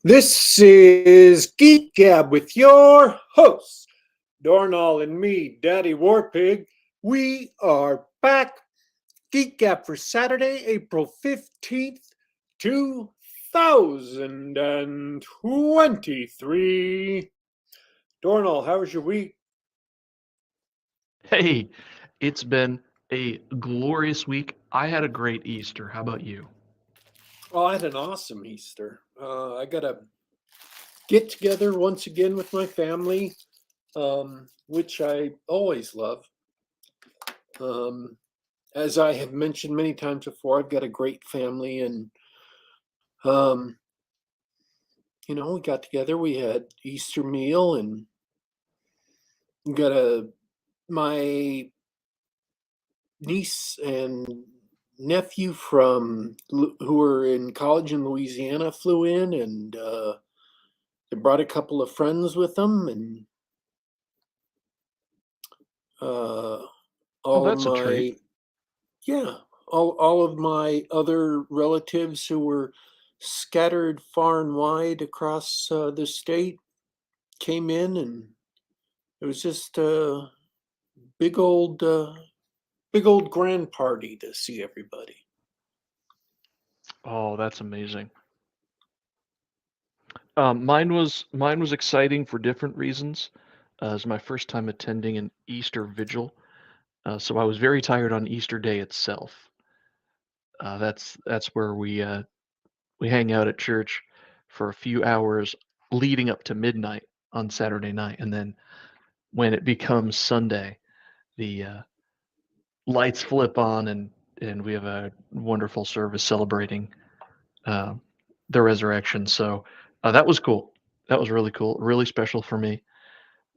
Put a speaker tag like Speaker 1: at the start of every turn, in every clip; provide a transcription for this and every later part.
Speaker 1: This is Geek Gab with your hosts, Dornall and me, Daddy Warpig. We are back. Geek Gab for Saturday, April 15th, 2023. Dornall, how was your week?
Speaker 2: Hey, it's been a glorious week. I had a great Easter. How about you?
Speaker 1: Oh, I had an awesome Easter. I got a get together once again with my family, which I always love. Um, as I have mentioned many times before, I've got a great family, and um, we got together. We had Easter meal, and got a my niece and nephew who were in college in Louisiana flew in, and they brought a couple of friends with them, and uh,
Speaker 2: Oh,
Speaker 1: all of
Speaker 2: that's a treat.
Speaker 1: my yeah, all of my other relatives who were scattered far and wide across the state came in, and it was just a big old, uh, big old grand party to see everybody.
Speaker 2: Oh, that's amazing. Mine was exciting for different reasons. It was my first time attending an Easter vigil, so I was very tired on Easter Day itself. That's where we hang out at church for a few hours leading up to midnight on Saturday night, and then when it becomes Sunday, the lights flip on and we have a wonderful service celebrating uh, the resurrection. So that was cool. That was really cool. Really special for me.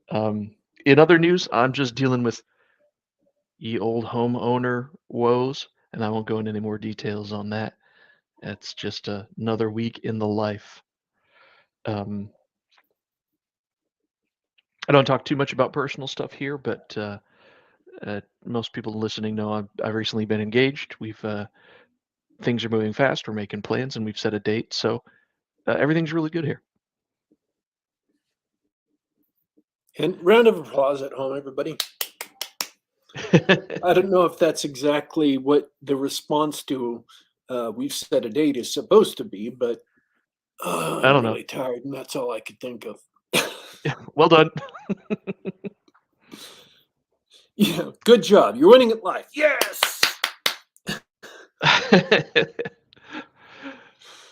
Speaker 2: Um, in other news, I'm just dealing with ye old homeowner woes, and I won't go into any more details on that. It's just another week in the life. Um, I don't talk too much about personal stuff here, but most people listening know I've recently been engaged. We've things are moving fast. We're making plans, and we've set a date. So everything's really good here.
Speaker 1: And round of applause at home, everybody. I don't know if that's exactly what the response to we've set a date is supposed to be, but
Speaker 2: I
Speaker 1: I'm
Speaker 2: don't know.
Speaker 1: really tired, and that's all I could think of.
Speaker 2: Well done.
Speaker 1: Yeah, good job. You're winning at life. Yes.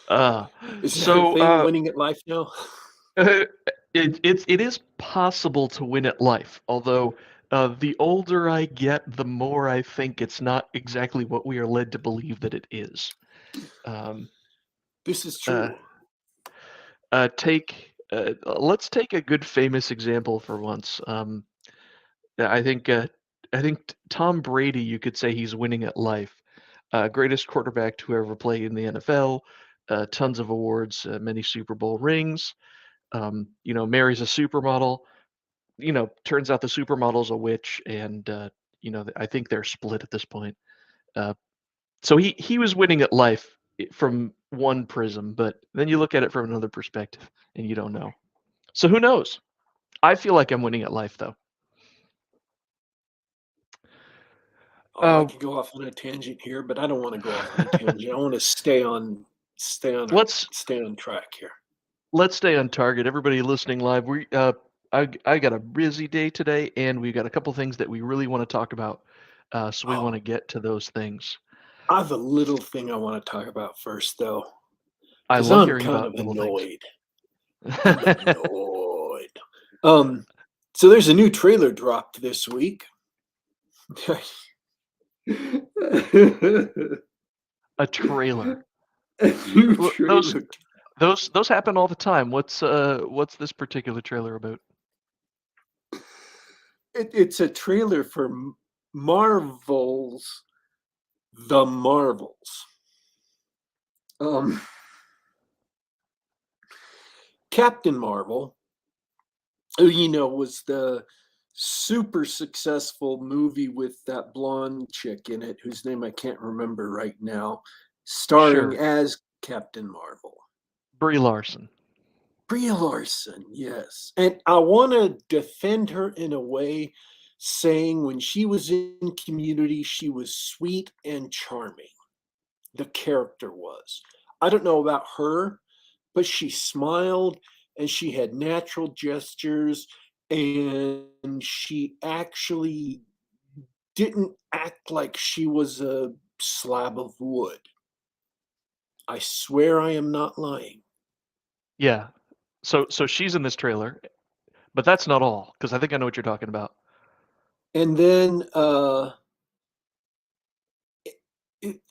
Speaker 2: uh,
Speaker 1: Is that a
Speaker 2: so
Speaker 1: thing? Winning at life now?
Speaker 2: it is possible to win at life, although the older I get, the more I think it's not exactly what we are led to believe that it is. Um,
Speaker 1: This is
Speaker 2: uh,
Speaker 1: true.
Speaker 2: let's take a good famous example for once. Yeah, I think Tom Brady, you could say he's winning at life. Greatest quarterback to ever play in the NFL, tons of awards, many Super Bowl rings. Marries a supermodel. Turns out the supermodel's a witch, and I think they're split at this point. Uh, so he was winning at life from one prism, but then you look at it from another perspective, and you don't know. So who knows? I feel like I'm winning at life, though.
Speaker 1: Oh, I
Speaker 2: Uh,
Speaker 1: could go off on a tangent here, but I don't want to go off on a tangent. I want to
Speaker 2: let's
Speaker 1: stay on track here.
Speaker 2: let's stay on target. Everybody listening live, I got a busy day today, and we got a couple things that we really want to talk about. So we want
Speaker 1: Oh,
Speaker 2: to get to those things.
Speaker 1: I have a little thing I want to talk about first, though,
Speaker 2: I
Speaker 1: because
Speaker 2: love
Speaker 1: I'm
Speaker 2: hearing
Speaker 1: kind
Speaker 2: about
Speaker 1: of
Speaker 2: little things.
Speaker 1: annoyed. I'm annoyed. Um, so there's a new trailer dropped this week.
Speaker 2: A trailer.
Speaker 1: A new
Speaker 2: Those
Speaker 1: trailer.
Speaker 2: those happen all the time. What's this particular trailer about?
Speaker 1: It's a trailer for Marvel's The Marvels. Um, Captain Marvel, who was the super successful movie with that blonde chick in it, whose name I can't remember right now, starring
Speaker 2: Sure,
Speaker 1: as Captain Marvel.
Speaker 2: Brie Larson.
Speaker 1: Brie Larson, yes. And I want to defend her in a way, saying when she was in Community, she was sweet and charming. The character was. I don't know about her, but she smiled and she had natural gestures and she actually didn't act like she was a slab of wood. I swear I am not lying.
Speaker 2: Yeah. So she's in this trailer, but that's not all, because I think I know what you're talking about.
Speaker 1: And then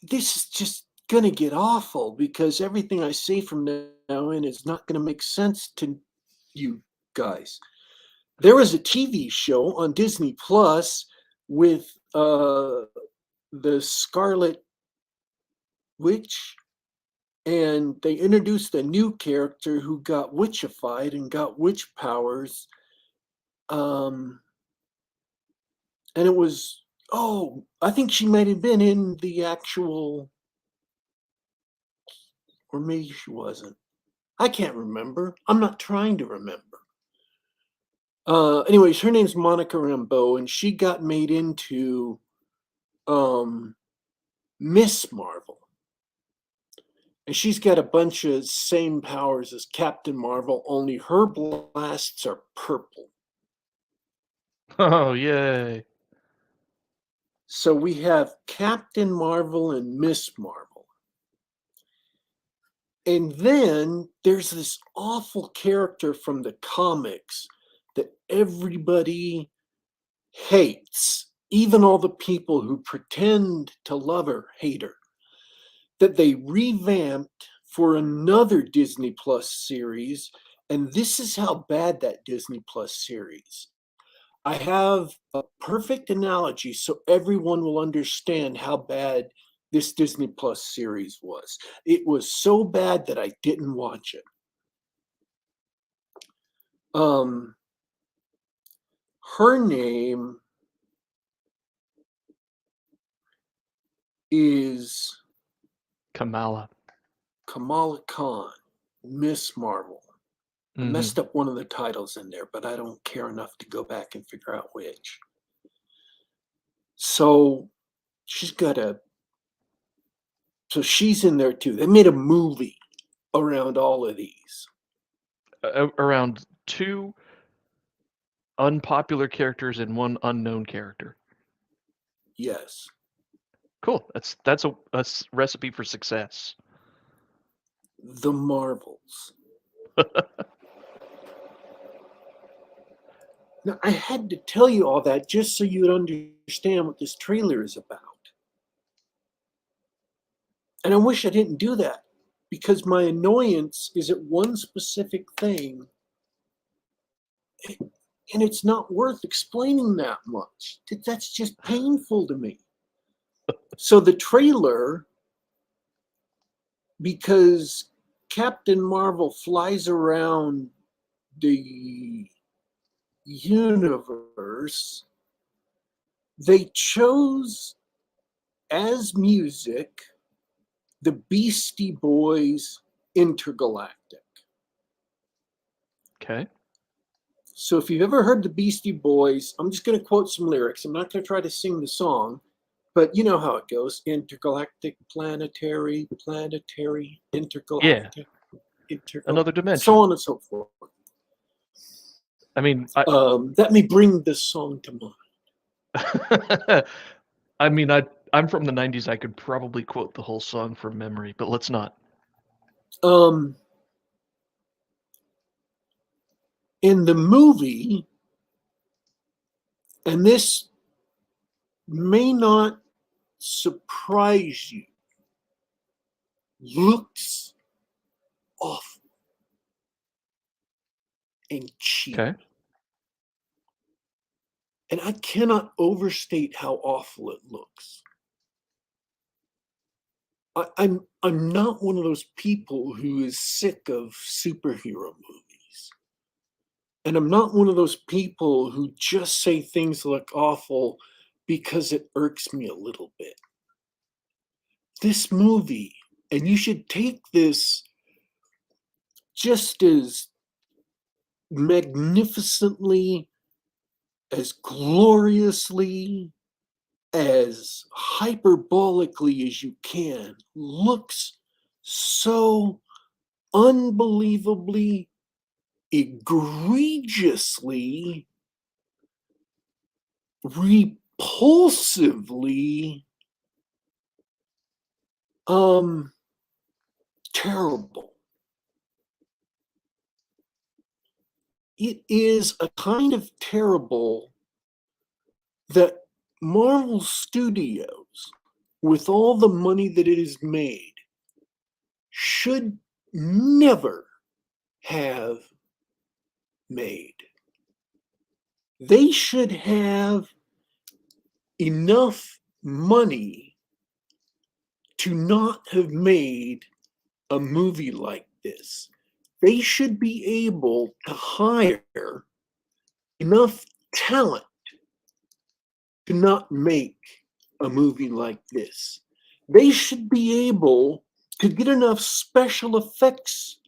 Speaker 1: this is just going to get awful because everything I say from now in is not going to make sense to you guys. There was a TV show on Disney Plus with the Scarlet Witch, and they introduced a new character who got witchified and got witch powers. Um, and it was, oh, I think she might have been in the actual, or maybe she wasn't. I can't remember. I'm not trying to remember. Anyways, her name's Monica Rambeau, and she got made into um, Miss Marvel. And she's got a bunch of same powers as Captain Marvel, only her blasts are purple.
Speaker 2: Oh, yay.
Speaker 1: So we have Captain Marvel and Miss Marvel. And then there's this awful character from the comics that everybody hates. Even all the people who pretend to love her hate her. That they revamped for another Disney Plus series. And this is how bad that Disney Plus series. I have a perfect analogy so everyone will understand how bad this Disney Plus series was. It was so bad that I didn't watch it. Her name is
Speaker 2: Kamala.
Speaker 1: Kamala Khan, Miss Marvel. I
Speaker 2: Hmm.
Speaker 1: messed up one of the titles in there, but I don't care enough to go back and figure out which. So she's got a, so she's in there too. They made a movie around all of these.
Speaker 2: Around two unpopular characters and one unknown character.
Speaker 1: Yes.
Speaker 2: Cool. That's a recipe for success.
Speaker 1: The Marvels. Now, I had to tell you all that just so you would understand what this trailer is about. And I wish I didn't do that because my annoyance is at one specific thing and it's not worth explaining that much. That's just painful to me. So the trailer, because Captain Marvel flies around the universe, they chose as music the Beastie Boys Intergalactic.
Speaker 2: Okay.
Speaker 1: So if you've ever heard the Beastie Boys, I'm just going to quote some lyrics. I'm not going to try to sing the song, but you know how it goes. Intergalactic, planetary,
Speaker 2: Yeah.
Speaker 1: intergalactic,
Speaker 2: Another
Speaker 1: so
Speaker 2: dimension.
Speaker 1: on and so forth.
Speaker 2: I mean,
Speaker 1: Let me bring this song to
Speaker 2: I, I mean, I'm from the '90s. I could probably quote the whole song from memory, but let's not.
Speaker 1: mind. In the movie, and this may not surprise you, looks awful and cheap.
Speaker 2: Okay.
Speaker 1: And I cannot overstate how awful it looks. I'm not one of those people who is sick of superhero movies. And I'm not one of those people who just say things look awful because it irks me a little bit. This movie, and you should take this just as magnificently, as gloriously, as hyperbolically as you can, looks so unbelievably, egregiously, repulsively terrible. It is a kind of terrible that Marvel Studios, with all the money that it has made, should never have made. They should have enough money to not have made a movie like this. They should be able to hire enough talent to not make a movie like this. They should be able to get enough special effects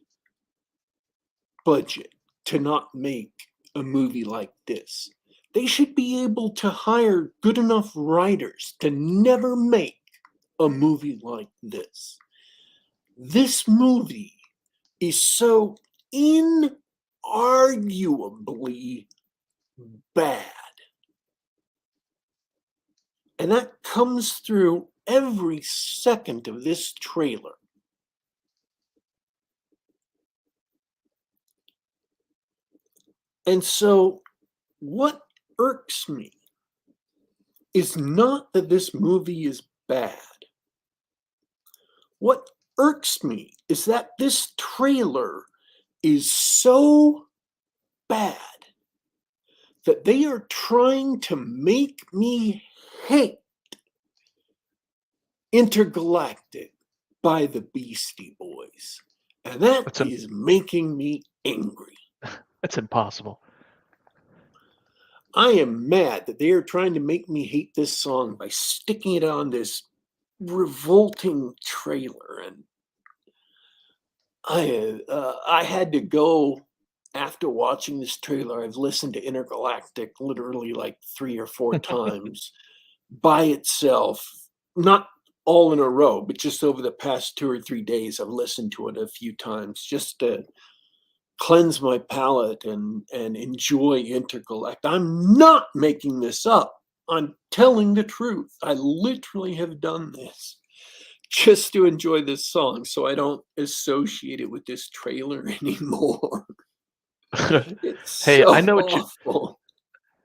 Speaker 1: budget to not make a movie like this. They should be able to hire good enough writers to never make a movie like this. This movie is so inarguably bad. And that comes through every second of this trailer. And so, what irks me is not that this movie is bad. What irks me is that this trailer is so bad that they are trying to make me hate Intergalactic by the Beastie Boys. And that is making me angry.
Speaker 2: That's impossible.
Speaker 1: I am mad that they are trying to make me hate this song by sticking it on this revolting trailer. And I had to go after watching this trailer. I've listened to Intergalactic literally like 3 or 4 times by itself, not all in a row, but just over the past 2 or 3 days. I've listened to it a few times just to cleanse my palate and enjoy Intergalactic. I'm not making this up. I'm telling the truth. I literally have done this just to enjoy this song so I don't associate it with this trailer anymore. It's
Speaker 2: Hey,
Speaker 1: so
Speaker 2: I know
Speaker 1: awful.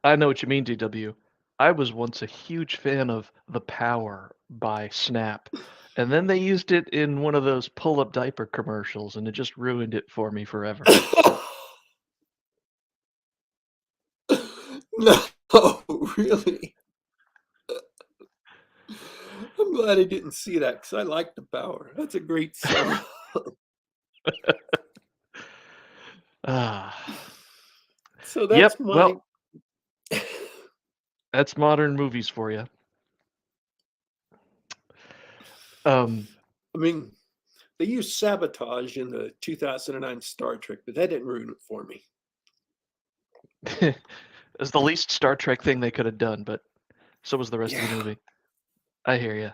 Speaker 2: I know what you mean, DW. I was once a huge fan of The Power by Snap, and then they used it in one of those pull-up diaper commercials, and it just ruined it for me forever.
Speaker 1: No, really. I'm glad I didn't see that because I like The Power. That's a great song.
Speaker 2: Ah.
Speaker 1: So
Speaker 2: Yep,
Speaker 1: that's my.
Speaker 2: well, that's modern movies for you.
Speaker 1: I mean, they used sabotage in the 2009 Star Trek, but that didn't ruin it for me.
Speaker 2: It's the least Star Trek thing they could have done, but so was the rest of the
Speaker 1: Yeah.
Speaker 2: movie. I hear you.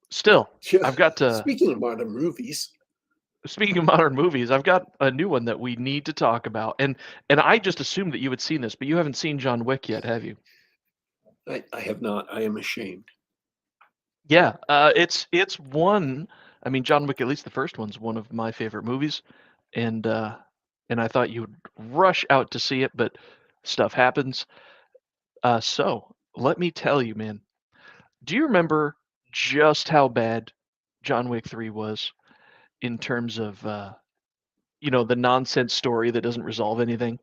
Speaker 2: Still, I've got to.
Speaker 1: Speaking of modern movies,
Speaker 2: Speaking of modern movies, I've got a new one that we need to talk about, and I just assumed that you had seen this, but you haven't seen John Wick yet, have you?
Speaker 1: I have not. I am ashamed.
Speaker 2: Yeah, it's one. I mean, John Wick, at least the first one's one of my favorite movies, and I thought you would rush out to see it, but stuff happens. So let me tell you, man. Do you remember just how bad John Wick 3 was in terms of the nonsense story that doesn't resolve anything?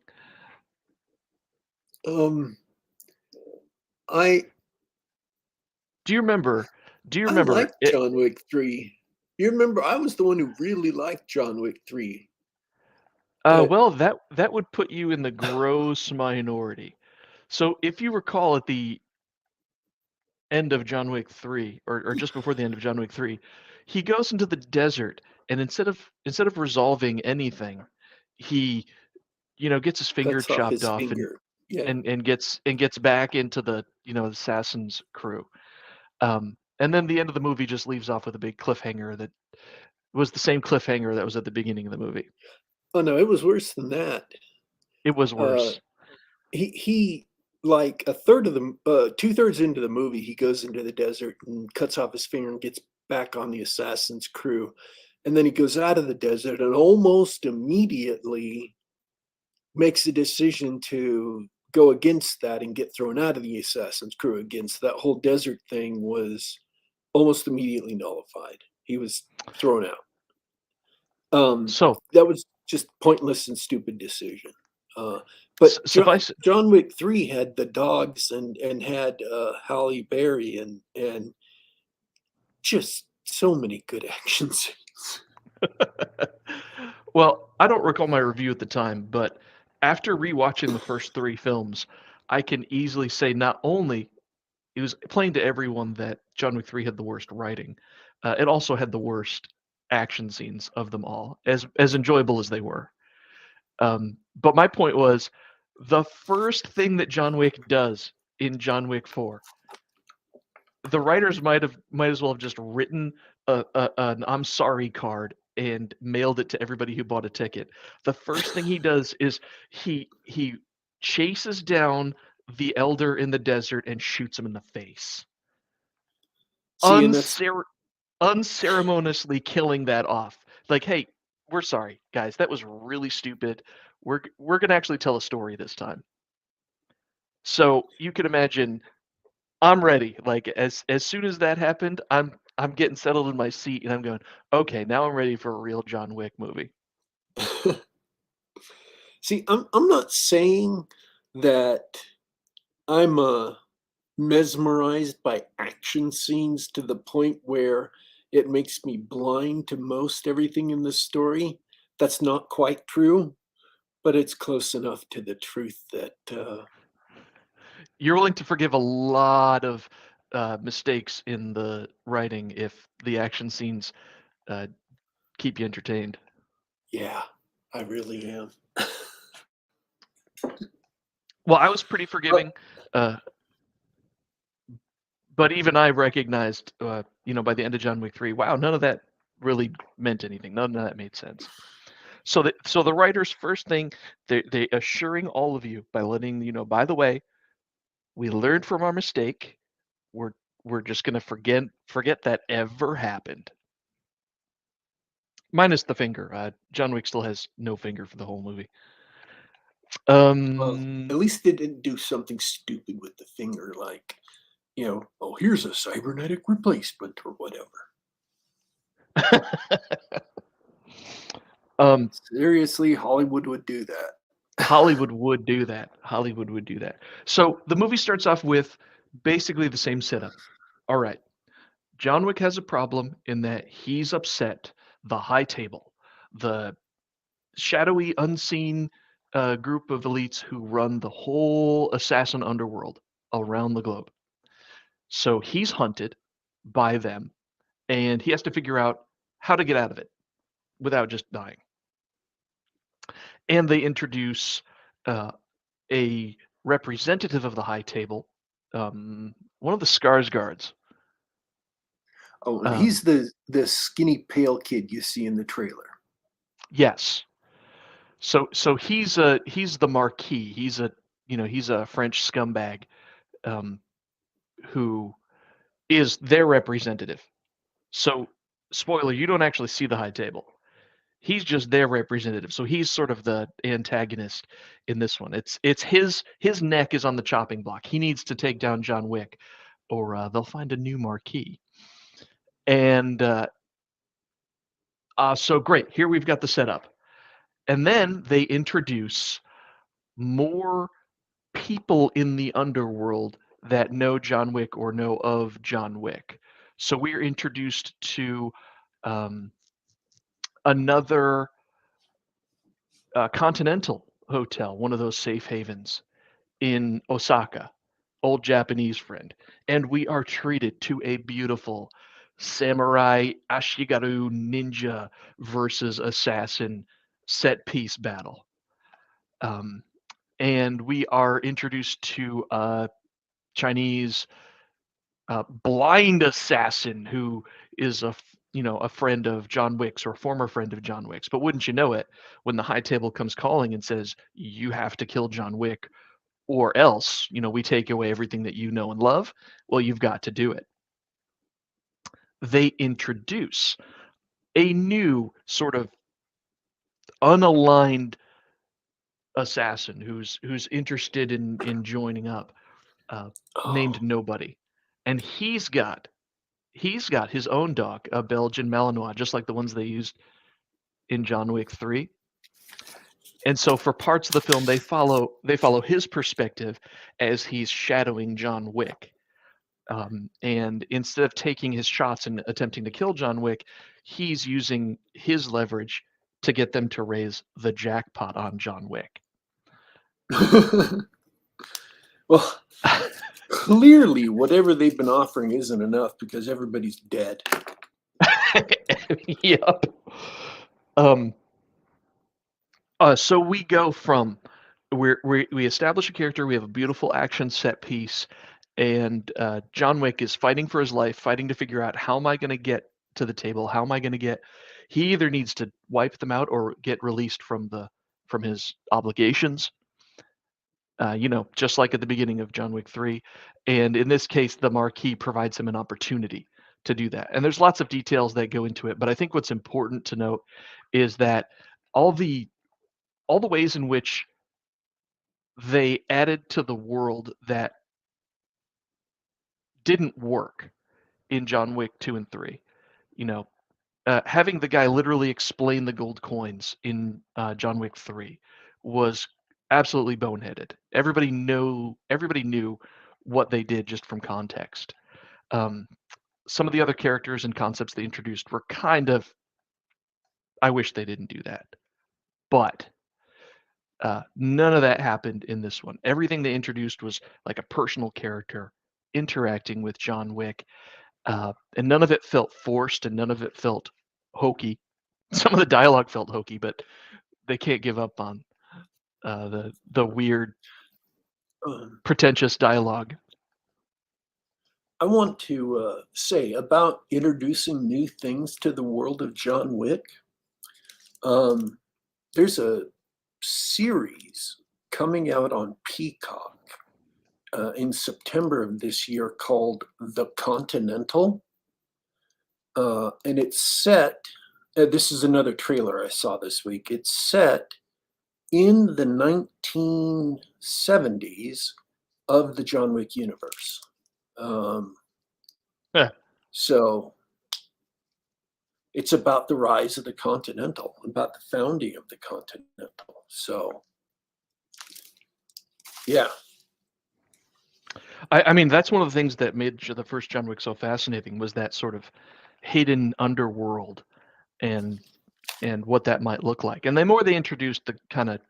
Speaker 1: Um, I
Speaker 2: Do you remember? Do you
Speaker 1: I
Speaker 2: remember
Speaker 1: like
Speaker 2: it?
Speaker 1: John Wick 3. You remember I was the one who really liked John Wick 3. But
Speaker 2: Well, that would put you in the gross minority. So if you recall at the end of John Wick 3, or just before the end of John Wick 3, he goes into the desert and instead of resolving anything, he gets his finger
Speaker 1: Cuts off
Speaker 2: chopped
Speaker 1: his
Speaker 2: off
Speaker 1: finger. Yeah.
Speaker 2: and gets back into the assassin's crew. And then the end of the movie just leaves off with a big cliffhanger that was the same cliffhanger that was at the beginning of the movie.
Speaker 1: Oh no, it was worse than that.
Speaker 2: It was
Speaker 1: Uh,
Speaker 2: worse.
Speaker 1: he like a third of the 2/3 into the movie, he goes into the desert and cuts off his finger and gets back on the assassin's crew, and then he goes out of the desert and almost immediately makes a decision to go against that and get thrown out of the assassin's crew again. So that whole desert thing was almost immediately nullified. He was thrown out.
Speaker 2: So
Speaker 1: That was just pointless and stupid decision. But
Speaker 2: suffice
Speaker 1: John Wick 3 had the dogs and had Halle Berry and just so many good action scenes.
Speaker 2: Well, I don't recall my review at the time, but after rewatching the first three films, I can easily say not only it was plain to everyone that John Wick 3 had the worst writing, it also had the worst action scenes of them all, as enjoyable as they were. But my point was, the first thing that John Wick does in John Wick 4, the writers might as well have just written an "I'm sorry" card and mailed it to everybody who bought a ticket. The first thing he does is he chases down the elder in the desert and shoots him in the face,
Speaker 1: See, and that's
Speaker 2: unceremoniously killing that off. Like, hey, we're sorry, guys, that was really stupid. We're gonna actually tell a story this time. So you can imagine I'm ready. Like as soon as that happened, I'm getting settled in my seat and I'm going, okay, now I'm ready for a real John Wick movie.
Speaker 1: see, I'm not saying that I'm mesmerized by action scenes to the point where it makes me blind to most everything in the story. That's not quite true, but it's close enough to the truth that
Speaker 2: You're willing to forgive a lot of mistakes in the writing if the action scenes uh, keep you entertained.
Speaker 1: yeah, I really am.
Speaker 2: Well, I was pretty
Speaker 1: But
Speaker 2: forgiving, uh, but even I recognized, by the end of John Wick 3, wow, none of that really meant anything. None of that made sense. So the writers first thing they assuring all of you by letting you know, by the way, we learned from our mistake. We're we're just gonna forget that ever happened. Minus the finger. John Wick still has no finger for the whole movie.
Speaker 1: well,
Speaker 2: Um,
Speaker 1: at least they didn't do something stupid with the finger, like, oh, here's a cybernetic replacement or whatever.
Speaker 2: um,
Speaker 1: Seriously, Hollywood would do that.
Speaker 2: Hollywood would do that. Hollywood would do that. So the movie starts off with basically the same setup. All right, John Wick has a problem in that he's upset the high table, the shadowy, unseen group of elites who run the whole assassin underworld around the globe. So he's hunted by them, and he has to figure out how to get out of it without just dying. And they introduce uh, a representative of the high table, one of the Scars guards.
Speaker 1: Oh, and
Speaker 2: Um,
Speaker 1: he's the skinny pale kid you see in the trailer.
Speaker 2: yes, so he's the Marquis. He's a French scumbag um, who is their representative. So, spoiler, you don't actually see the high table. He's just their representative. So he's sort of the antagonist in this one. It's his neck is on the chopping block. He needs to take down John Wick, or they'll find a new Marquis. And so great. Here we've got the setup, and then they introduce more people in the underworld that know John Wick or know of John Wick. So we're introduced to um, another Continental hotel, one of those safe havens in Osaka, old Japanese friend. And we are treated to a beautiful samurai ashigaru ninja versus assassin set piece battle. Um, and we are introduced to a Chinese blind assassin who is a friend of John Wick's or a former friend of John Wick's. But wouldn't you know it, when the High Table comes calling and says you have to kill John Wick or else we take away everything that you know and love. Well, you've got to do it. They introduce a new sort of unaligned assassin who's interested in joining up, named
Speaker 1: Oh.
Speaker 2: Nobody, and he's got his own dog, a Belgian Malinois, just like the ones they used in John Wick 3. And so for parts of the film, they follow his perspective as he's shadowing John Wick. And instead of taking his shots and attempting to kill John Wick, he's using his leverage to get them to raise the jackpot on John Wick.
Speaker 1: Well, clearly, whatever they've been offering isn't enough because everybody's dead.
Speaker 2: Yep. Um, so we go from we establish a character, we have a beautiful action set piece, and John Wick is fighting for his life, fighting to figure out how am I going to get to the table, how am I going to get. He either needs to wipe them out or get released from his obligations. Just like at the beginning of John Wick 3. And in this case, the Marquis provides him an opportunity to do that. And there's lots of details that go into it, but I think what's important to note is that all the ways in which they added to the world that didn't work in John Wick 2 and 3. You know, having the guy literally explain the gold coins in John Wick 3 was absolutely boneheaded. Everybody knew what they did just from context. Some of the other characters and concepts they introduced were kind of, I wish they didn't do that. But none of that happened in this one. Everything they introduced was like a personal character interacting with John Wick, and none of it felt forced and none of it felt hokey. Some of the dialogue felt hokey, but they can't give up on the weird,
Speaker 1: Um,
Speaker 2: pretentious dialogue.
Speaker 1: I want to say about introducing new things to the world of John Wick. There's a series coming out on Peacock in September of this year called The Continental. And it's set, this is another trailer I saw this week. It's set in the 1970s of the John Wick universe.
Speaker 2: Yeah.
Speaker 1: So it's about the rise of the Continental, about the founding of the Continental. So, yeah.
Speaker 2: I mean, that's one of the things that made the first John Wick so fascinating was that sort of hidden underworld and what that might look like. And the more they introduced, the kind of,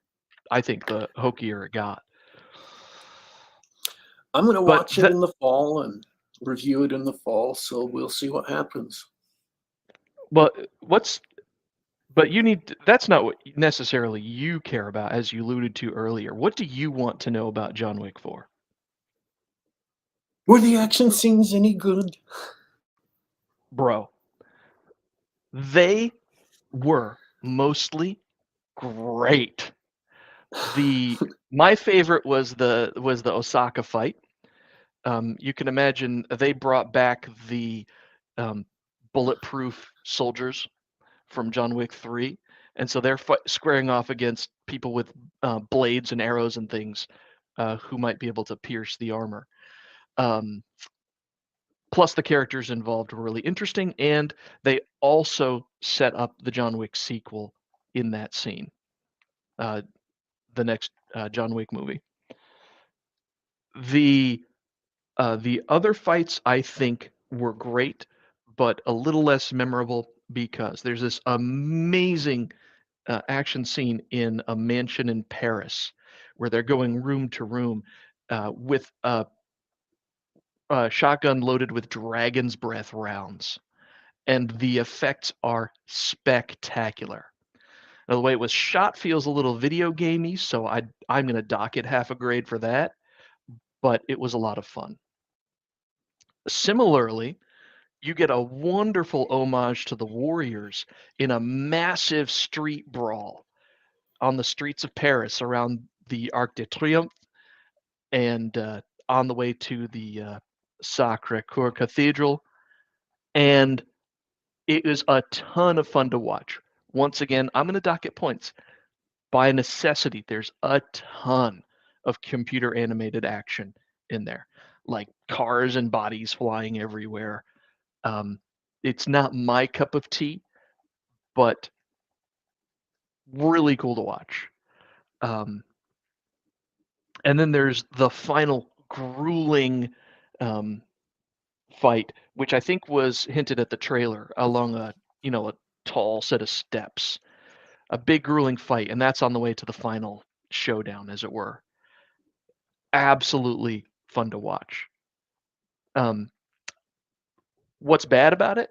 Speaker 2: I think, the hokier it got.
Speaker 1: I'm going to
Speaker 2: But
Speaker 1: watch it in the fall and review it in the fall, so we'll see what happens.
Speaker 2: well, but that's not what necessarily you care about, as you alluded to earlier. What do you want to know about John Wick 4?
Speaker 1: Were the action scenes any good?
Speaker 2: Bro, they were mostly great. My favorite was the Osaka fight. You can imagine they brought back the bulletproof soldiers from John Wick 3, and so they're squaring off against people with blades and arrows and things who might be able to pierce the armor. Plus, the characters involved were really interesting, and they also set up the John Wick sequel in that scene, the next John Wick movie. The other fights I think were great, but a little less memorable because there's this amazing action scene in a mansion in Paris where they're going room to room with a shotgun loaded with dragon's breath rounds. and the effects are spectacular. Now, the way it was shot feels a little video gamey, so I'm going to dock it half a grade for that, but it was a lot of fun. Similarly, you get a wonderful homage to the Warriors in a massive street brawl on the streets of Paris around the Arc de Triomphe and on the way to the Sacre-Cœur Cathedral. And it is a ton of fun to watch. Once again, I'm going to dock it points. By necessity, there's a ton of computer animated action in there, like cars and bodies flying everywhere. It's not my cup of tea, but really cool to watch. And then there's the final grueling fight, which I think was hinted at the trailer along a tall set of steps, a big grueling fight, and that's on the way to the final showdown, as it were. Absolutely fun to watch. What's bad about it?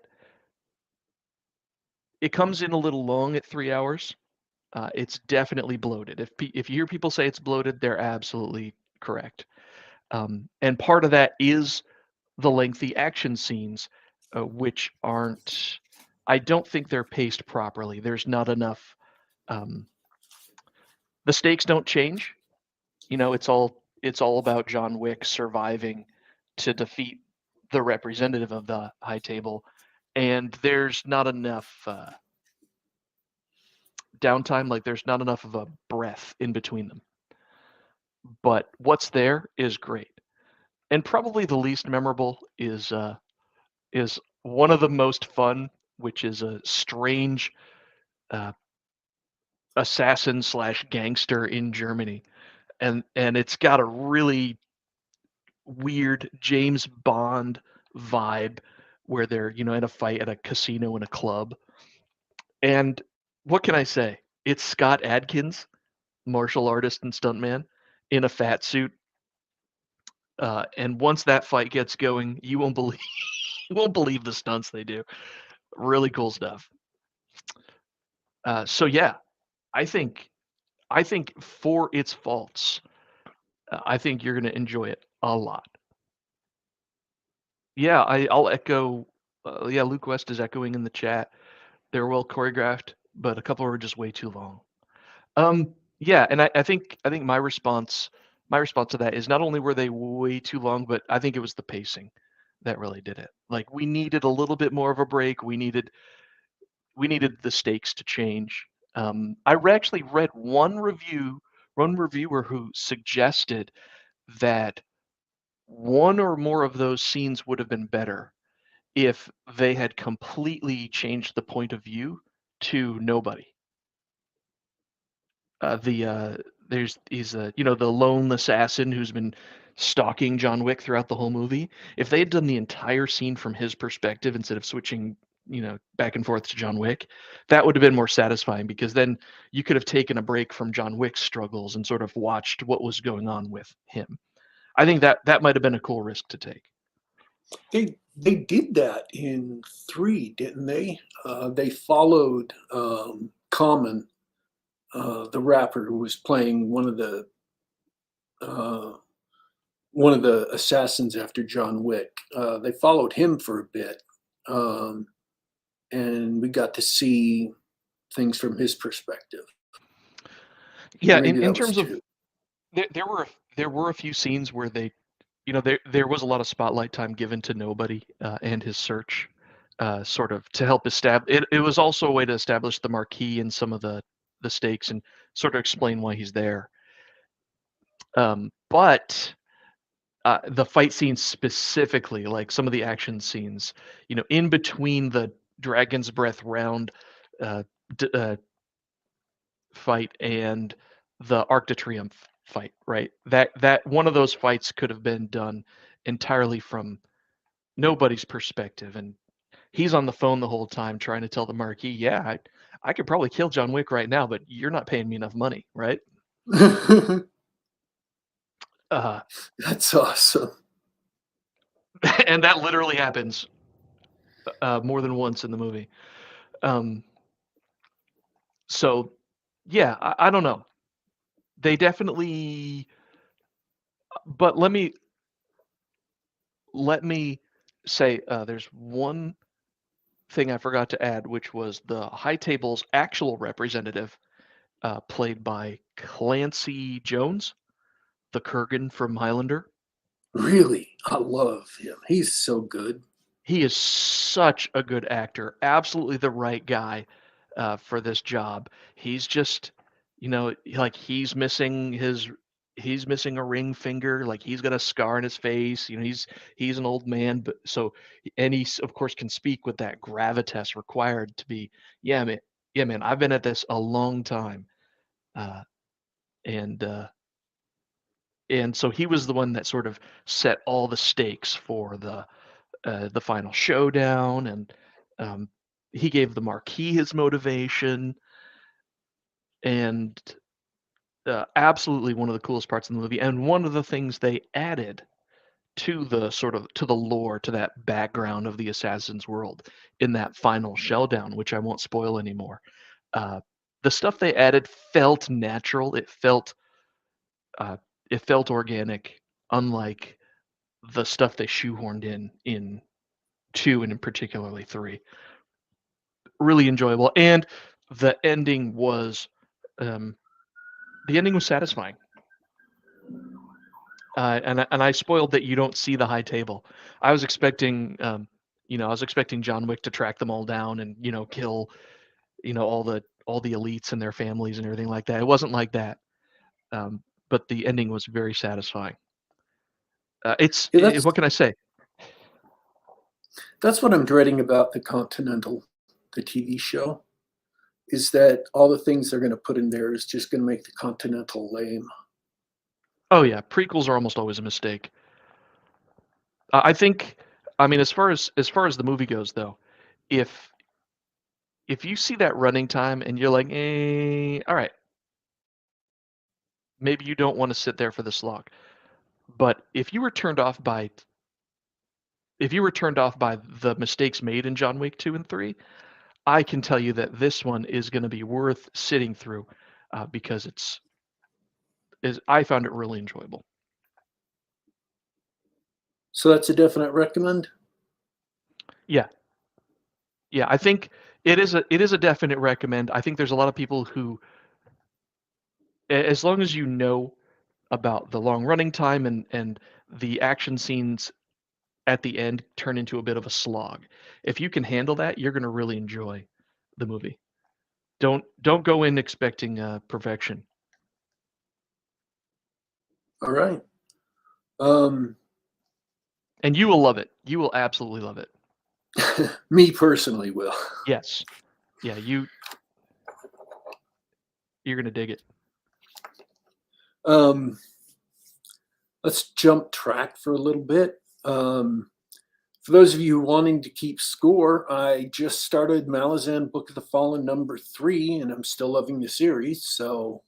Speaker 2: It comes in a little long at 3 hours. It's definitely bloated. If you hear people say it's bloated, they're absolutely correct. And part of that is the lengthy action scenes, which aren't. I don't think they're paced properly. There's not enough. The stakes don't change. It's all about John Wick surviving to defeat the representative of the High Table, and there's not enough downtime. Like there's not enough of a breath in between them. But what's there is great, and probably the least memorable is one of the most fun, which is a strange assassin / gangster in Germany, and it's got a really weird James Bond vibe where they're in a fight at a casino in a club. And what can I say? It's Scott Adkins, martial artist and stuntman, in a fat suit. And once that fight gets going, you won't believe the stunts they do. Really cool stuff. So yeah, I think for its faults, I think you're going to enjoy it a lot. Yeah, I'll echo. Yeah, Luke West is echoing in the chat. They're well choreographed, but a couple were just way too long. Yeah, and I think my response to that is not only were they way too long, but I think it was the pacing that really did it. Like we needed a little bit more of a break. We needed the stakes to change. I actually read one reviewer who suggested that one or more of those scenes would have been better if they had completely changed the point of view to nobody. He's the lone assassin who's been stalking John Wick throughout the whole movie. If they had done the entire scene from his perspective instead of switching back and forth to John Wick, that would have been more satisfying, because then you could have taken a break from John Wick's struggles and sort of watched what was going on with him. I think that might have been a cool risk to take.
Speaker 1: They did that in 3, didn't they? They followed Common, the rapper who was playing one of the assassins after John Wick. They followed him for a bit, and we got to see things from his perspective.
Speaker 2: Yeah, in terms of there were a few scenes where they, there was a lot of spotlight time given to nobody and his search, sort of to help establish. It was also a way to establish the Marquis and some of the stakes and sort of explain why he's there. But the fight scenes specifically, like some of the action scenes, in between the Dragon's Breath round fight and the Arc de Triomphe fight, right? That one of those fights could have been done entirely from nobody's perspective, and he's on the phone the whole time trying to tell the Marquis, yeah, I could probably kill John Wick right now, but you're not paying me enough money, right?
Speaker 1: That's awesome.
Speaker 2: And that literally happens. more than once in the movie. Um, so yeah, I don't know. They definitely, but let me say there's one thing I forgot to add, which was the High Table's actual representative, played by Clancy Jones, the Kurgan from Highlander.
Speaker 1: Really, I love him. He's so good.
Speaker 2: He is such a good actor, absolutely the right guy for this job. He's just, like he's missing a ring finger, like he's got a scar in his face. He's an old man, but and he of course can speak with that gravitas required to be, yeah man, yeah man, I've been at this a long time, uh, and uh, and so he was the one that sort of set all the stakes for the final showdown, and um, he gave the Marquis his motivation, and absolutely one of the coolest parts of the movie, and one of the things they added to the lore, to that background of the Assassin's world in that final showdown, which I won't spoil anymore. Uh, the stuff they added felt natural. Uh, it felt organic, unlike the stuff they shoehorned in two and in particularly three. Really enjoyable, and the ending was um, the ending was satisfying. And I spoiled that you don't see the High Table. I was expecting, I was expecting John Wick to track them all down and kill, all the elites and their families and everything like that. It wasn't like that, but the ending was very satisfying.
Speaker 1: Yeah, that's
Speaker 2: What can I say?
Speaker 1: that's what I'm dreading about the Continental, the TV show, is that all the things they're going to put in there is just going to make the Continental lame.
Speaker 2: Oh yeah, prequels are almost always a mistake. I think, I mean, as far as the movie goes, though, if if you see that running time and you're like, all right, maybe you don't want to sit there for the slog. But if you were turned off by the mistakes made in John Wick 2 and 3, I can tell you that this one is going to be worth sitting through, because I found it really enjoyable.
Speaker 1: So that's a definite recommend.
Speaker 2: Yeah, yeah, I think it is a definite recommend. I think there's a lot of people who, as long as you know about the long running time and the action scenes at the end turn into a bit of a slog. If you can handle that, you're going to really enjoy the movie. Don't go in expecting perfection.
Speaker 1: All right. Um,
Speaker 2: And you will love it. You will absolutely love it.
Speaker 1: Me personally will.
Speaker 2: Yes. Yeah, you're going to dig it.
Speaker 1: Let's jump track for a little bit. For those of you wanting to keep score, I just started Malazan Book of the Fallen #3, and I'm still loving the series, so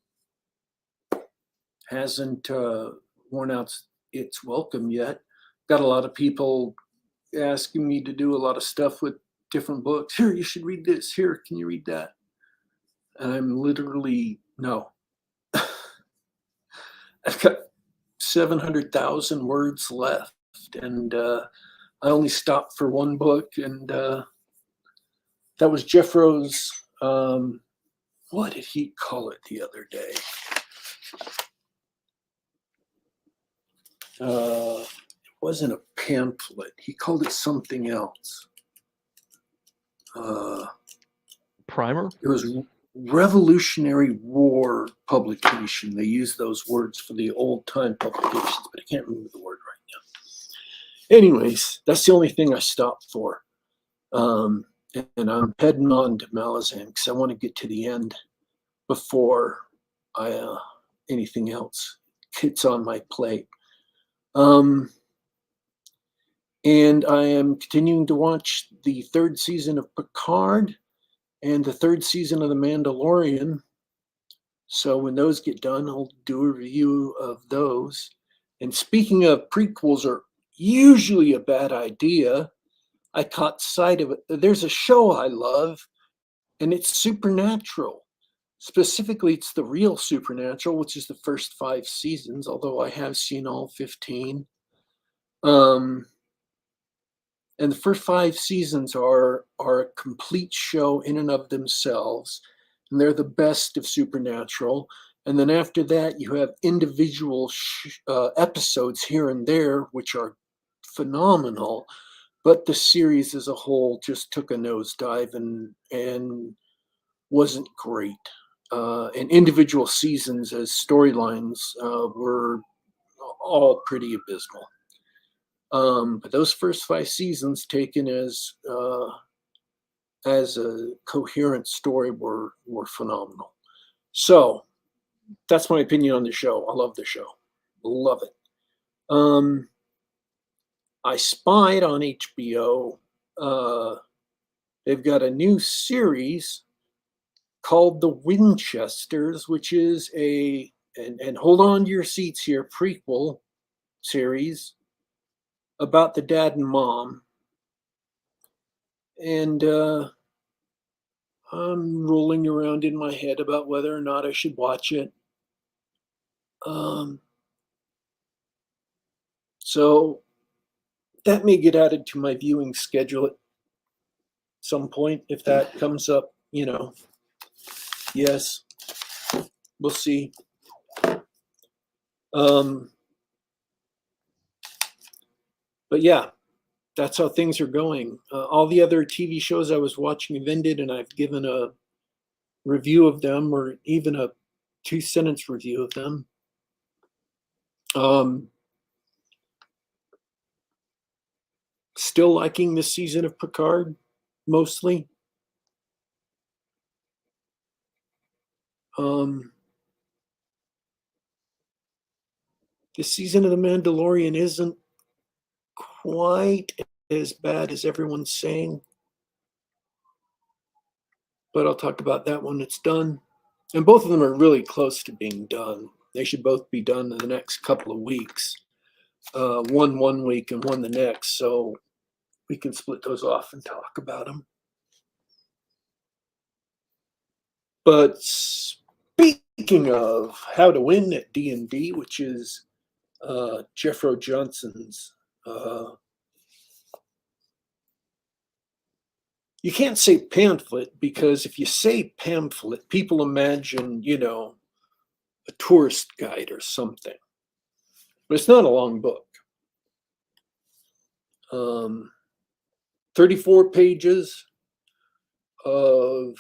Speaker 1: hasn't worn out its welcome yet. Got a lot of people asking me to do a lot of stuff with different books. Here, you should read this. Here, can you read that? And I'm literally, no. I've got 700,000 words left, and I only stopped for one book, and that was Jeffro's. What did he call it the other day? It wasn't a pamphlet. He called it something else.
Speaker 2: Primer?
Speaker 1: It was Revolutionary War publication. They use those words for the old time publications, but I can't remember the word right now. Anyways, that's the only thing I stopped for. And I'm heading on to Malazan because I want to get to the end before anything else gets on my plate. And I am continuing to watch the 3rd season of Picard and the 3rd season of The Mandalorian. So when those get done, I'll do a review of those. And speaking of, prequels are usually a bad idea. I caught sight of it. There's a show I love, and it's supernatural. Specifically, it's the real supernatural, which is the first 5 seasons, although I have seen all 15. Um, and the first 5 seasons are a complete show in and of themselves, and they're the best of supernatural. And then after that, you have individual episodes here and there, which are phenomenal. But the series as a whole just took a nosedive and wasn't great. And individual seasons as storylines were all pretty abysmal. But those first 5 seasons, taken as a coherent story, were phenomenal. So that's my opinion on the show. I love the show, love it. I spied on HBO. They've got a new series called The Winchesters, which is and hold on to your seats here, prequel series about the dad and mom. And I'm rolling around in my head about whether or not I should watch it. So that may get added to my viewing schedule at some point if that comes up, Yes, we'll see. But yeah, that's how things are going. All the other TV shows I was watching have ended, and I've given a review of them, or even a 2 sentence review of them. Still liking this season of Picard, mostly. This season of The Mandalorian isn't quite as bad as everyone's saying, but I'll talk about that when it's done. And both of them are really close to being done. They should both be done in the next couple of weeks. One week and one the next, so we can split those off and talk about them. But speaking of how to win at D&D, which is Jeffro Johnson's, you can't say pamphlet, because if you say pamphlet, people imagine, a tourist guide or something. But it's not a long book. 34 pages of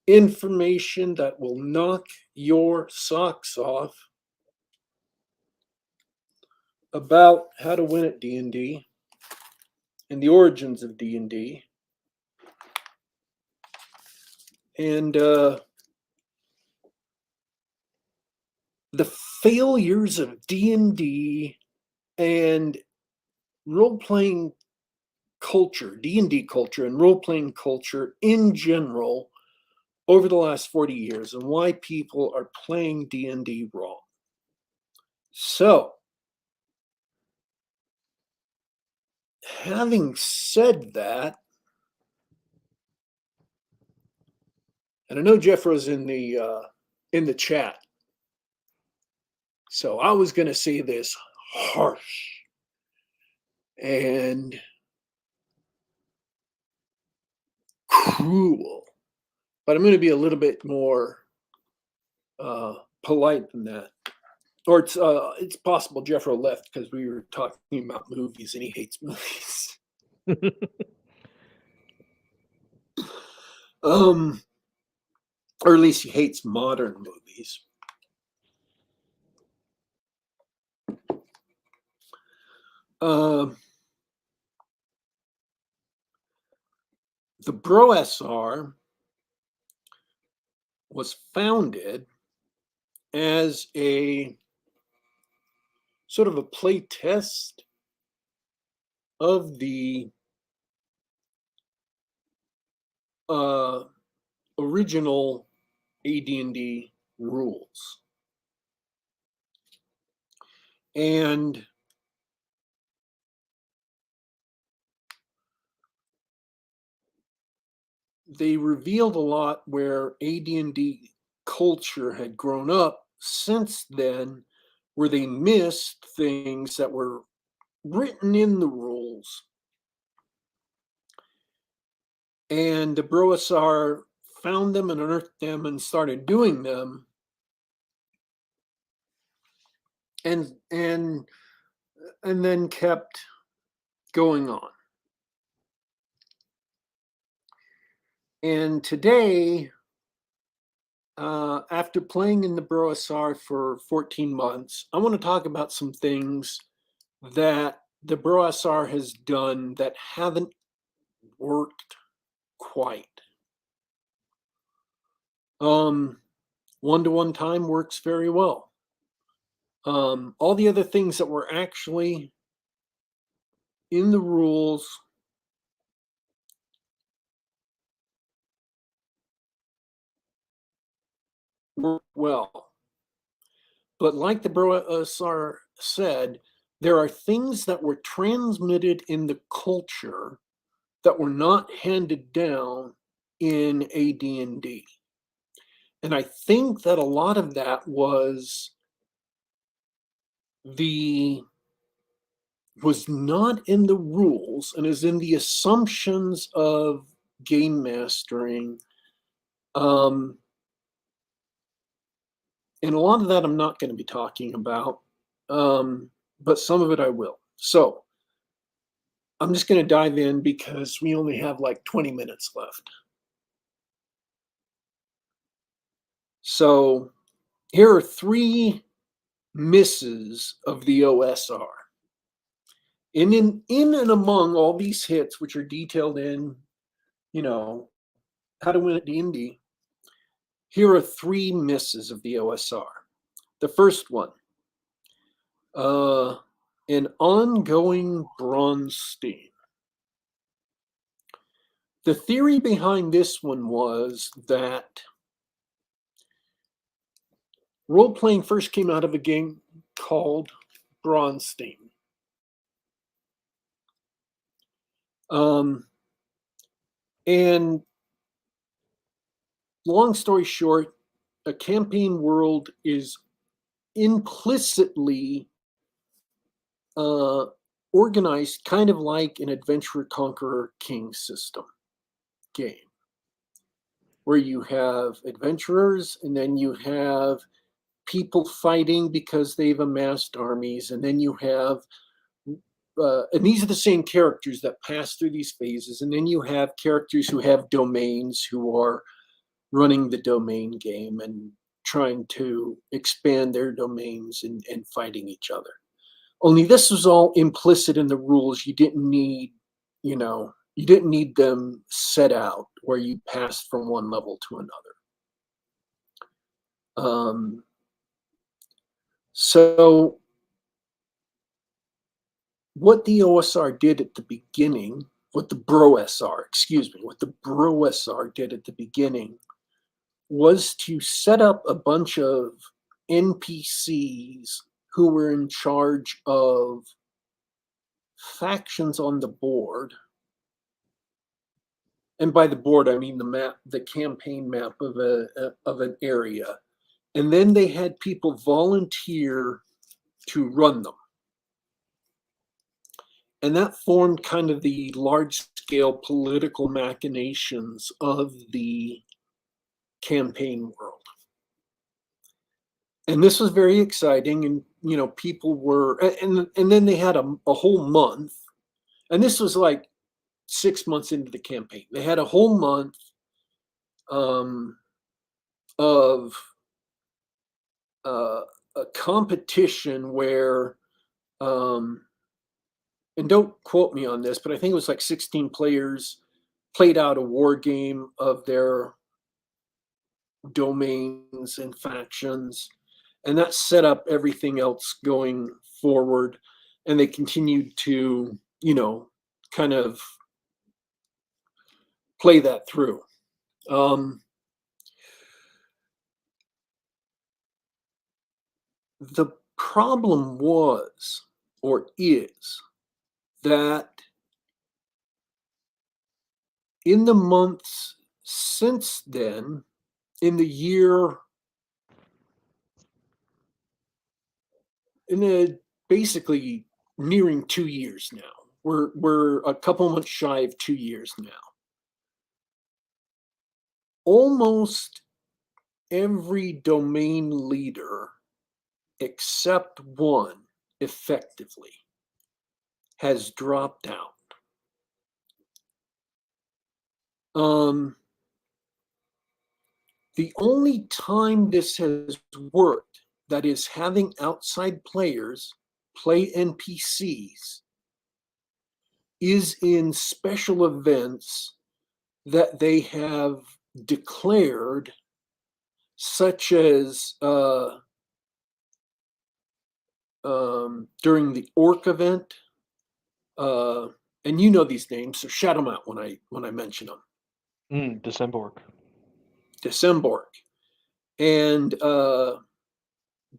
Speaker 1: information that will knock your socks off about how to win at D&D and the origins of D&D. And the failures of D&D and role-playing culture, D&D culture and role-playing culture in general over the last 40 years, and why people are playing D&D wrong. So, having said that, and I know Jeffro's in the chat, so I was going to say this harsh and cruel, but I'm going to be a little bit more polite than that. Or it's possible Jeffro left because we were talking about movies and he hates movies. Or at least he hates modern movies. The Bro SR was founded as a sort of a play test of the original AD&D rules. And they revealed a lot where AD&D culture had grown up since then, where they missed things that were written in the rules. And the Broasar found them and unearthed them and started doing them. And then kept going on. And today, after playing in the Broasar for 14 months, I want to talk about some things that the Broasar has done that haven't worked quite. One-to-one time works very well. All the other things that were actually in the rules work well. But like the Broasar said, there are things that were transmitted in the culture that were not handed down in AD&D. And I think that a lot of that was not in the rules and is in the assumptions of game mastering. And a lot of that I'm not going to be talking about, but some of it I will. So I'm just going to dive in because we only have like 20 minutes left. So here are 3 misses of the OSR. In and among all these hits, which are detailed in, How to Win at D&D, here are 3 misses of the OSR. The first one, an ongoing bronze stain. The theory behind this one was that role-playing first came out of a game called Bronstein. And long story short, a campaign world is implicitly organized kind of like an Adventurer Conqueror King system game, where you have adventurers and then you have people fighting because they've amassed armies, and then you have and these are the same characters that pass through these phases, and then you have characters who have domains who are running the domain game and trying to expand their domains and fighting each other. Only this was all implicit in the rules. You didn't need, you didn't need them set out where you passed from one level to another. So what the OSR did at the beginning, what the Broasar did at the beginning was to set up a bunch of NPCs who were in charge of factions on the board. And by the board, I mean the map, the campaign map of an area. And then they had people volunteer to run them. And that formed kind of the large-scale political machinations of the campaign world. And this was very exciting. And, people were, and then they had a whole month. And this was like 6 months into the campaign. They had a whole month of a competition where, and don't quote me on this, but I think it was like 16 players played out a war game of their domains and factions, and that set up everything else going forward. And they continued to, kind of play that through. The problem was, or is, that in the months since then, in the year, basically nearing 2 years now, we're a couple months shy of 2 years now. Almost every domain leader except one effectively has dropped out. The only time this has worked, that is having outside players play NPCs, is in special events that they have declared, such as during the Orc event, and you know these names, so shout them out when I mention them.
Speaker 2: December.
Speaker 1: December, and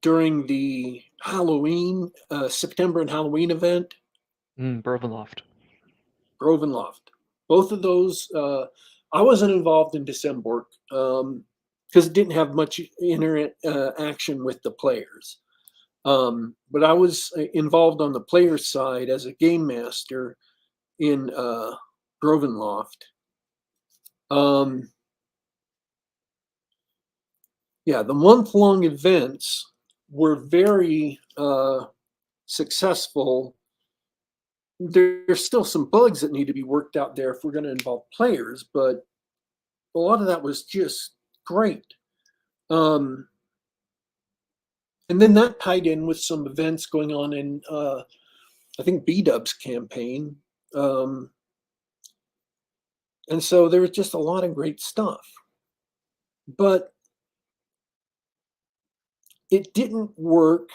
Speaker 1: during the Halloween, September and Halloween event,
Speaker 2: Brovenloft.
Speaker 1: Grovenloft. Both of those, I wasn't involved in December because it didn't have much interaction with the players. But I was involved on the player side as a game master in Grovenloft. Yeah, the month-long events were very successful. There's still some bugs that need to be worked out there if we're going to involve players, but a lot of that was just great. And then that tied in with some events going on in, I think, B-Dub's campaign. And so there was just a lot of great stuff. But it didn't work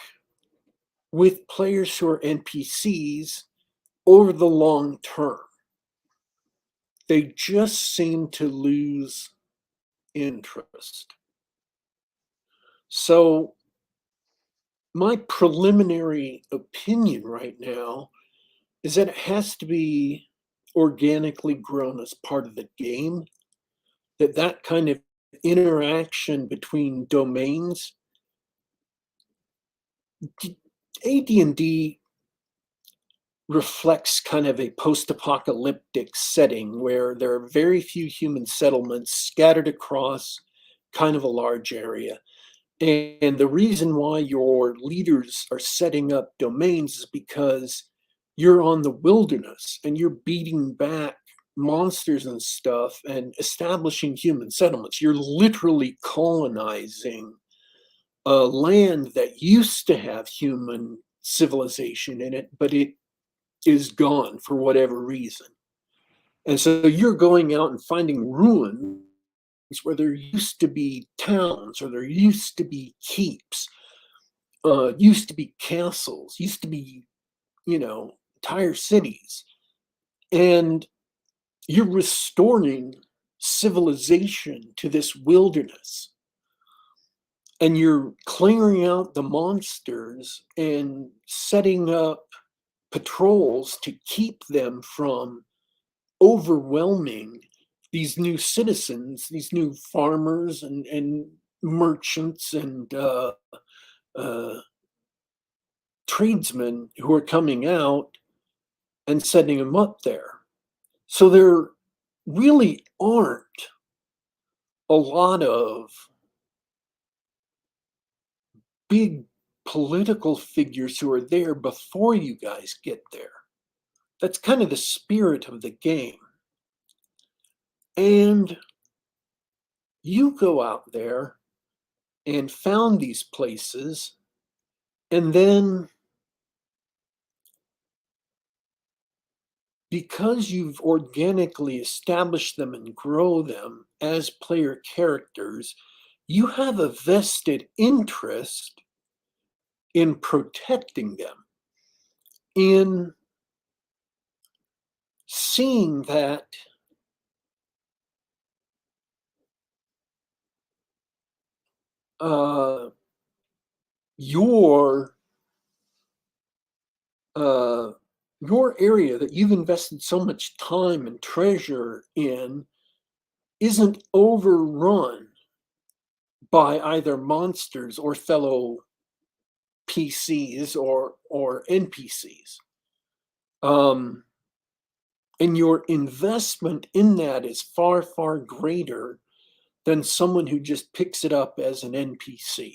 Speaker 1: with players who are NPCs over the long term. They just seem to lose interest. So my preliminary opinion right now is that it has to be organically grown as part of the game, that kind of interaction between domains. AD&D reflects kind of a post-apocalyptic setting where there are very few human settlements scattered across kind of a large area. And the reason why your leaders are setting up domains is because you're on the wilderness and you're beating back monsters and stuff and establishing human settlements. You're literally colonizing a land that used to have human civilization in it, but it is gone for whatever reason. And so you're going out and finding ruins where there used to be towns, or there used to be keeps, used to be castles, used to be, entire cities. And you're restoring civilization to this wilderness. And you're clearing out the monsters and setting up patrols to keep them from overwhelming these new citizens, these new farmers and merchants and tradesmen who are coming out and setting them up there. So there really aren't a lot of big political figures who are there before you guys get there. That's kind of the spirit of the game. And you go out there and found these places, and then because you've organically established them and grow them as player characters, you have a vested interest in protecting them, in seeing that your your area that you've invested so much time and treasure in isn't overrun by either monsters or fellow PCs or NPCs. And your investment in that is far, far greater than someone who just picks it up as an NPC.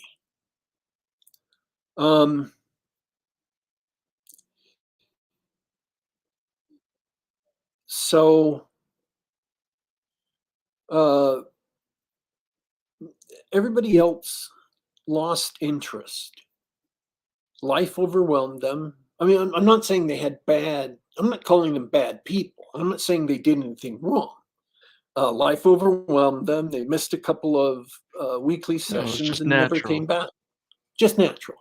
Speaker 1: So everybody else lost interest. Life overwhelmed them. I mean, I'm not saying they had bad, I'm not calling them bad people. I'm not saying they did anything wrong. Life overwhelmed them. They missed a couple of weekly
Speaker 2: No, it's
Speaker 1: sessions
Speaker 2: just
Speaker 1: and never
Speaker 2: natural.
Speaker 1: came back. Just natural.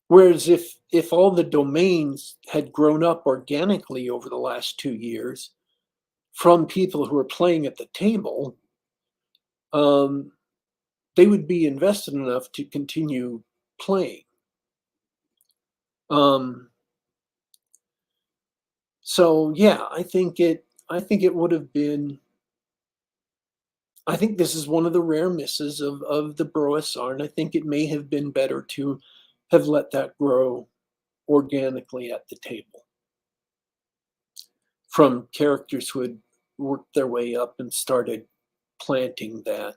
Speaker 1: Whereas if all the domains had grown up organically over the last 2 years from people who are playing at the table, they would be invested enough to continue playing. So yeah, I think it would have been. I think this is one of the rare misses of the BroSR, and I think it may have been better to have let that grow organically at the table from characters who had worked their way up and started planting that.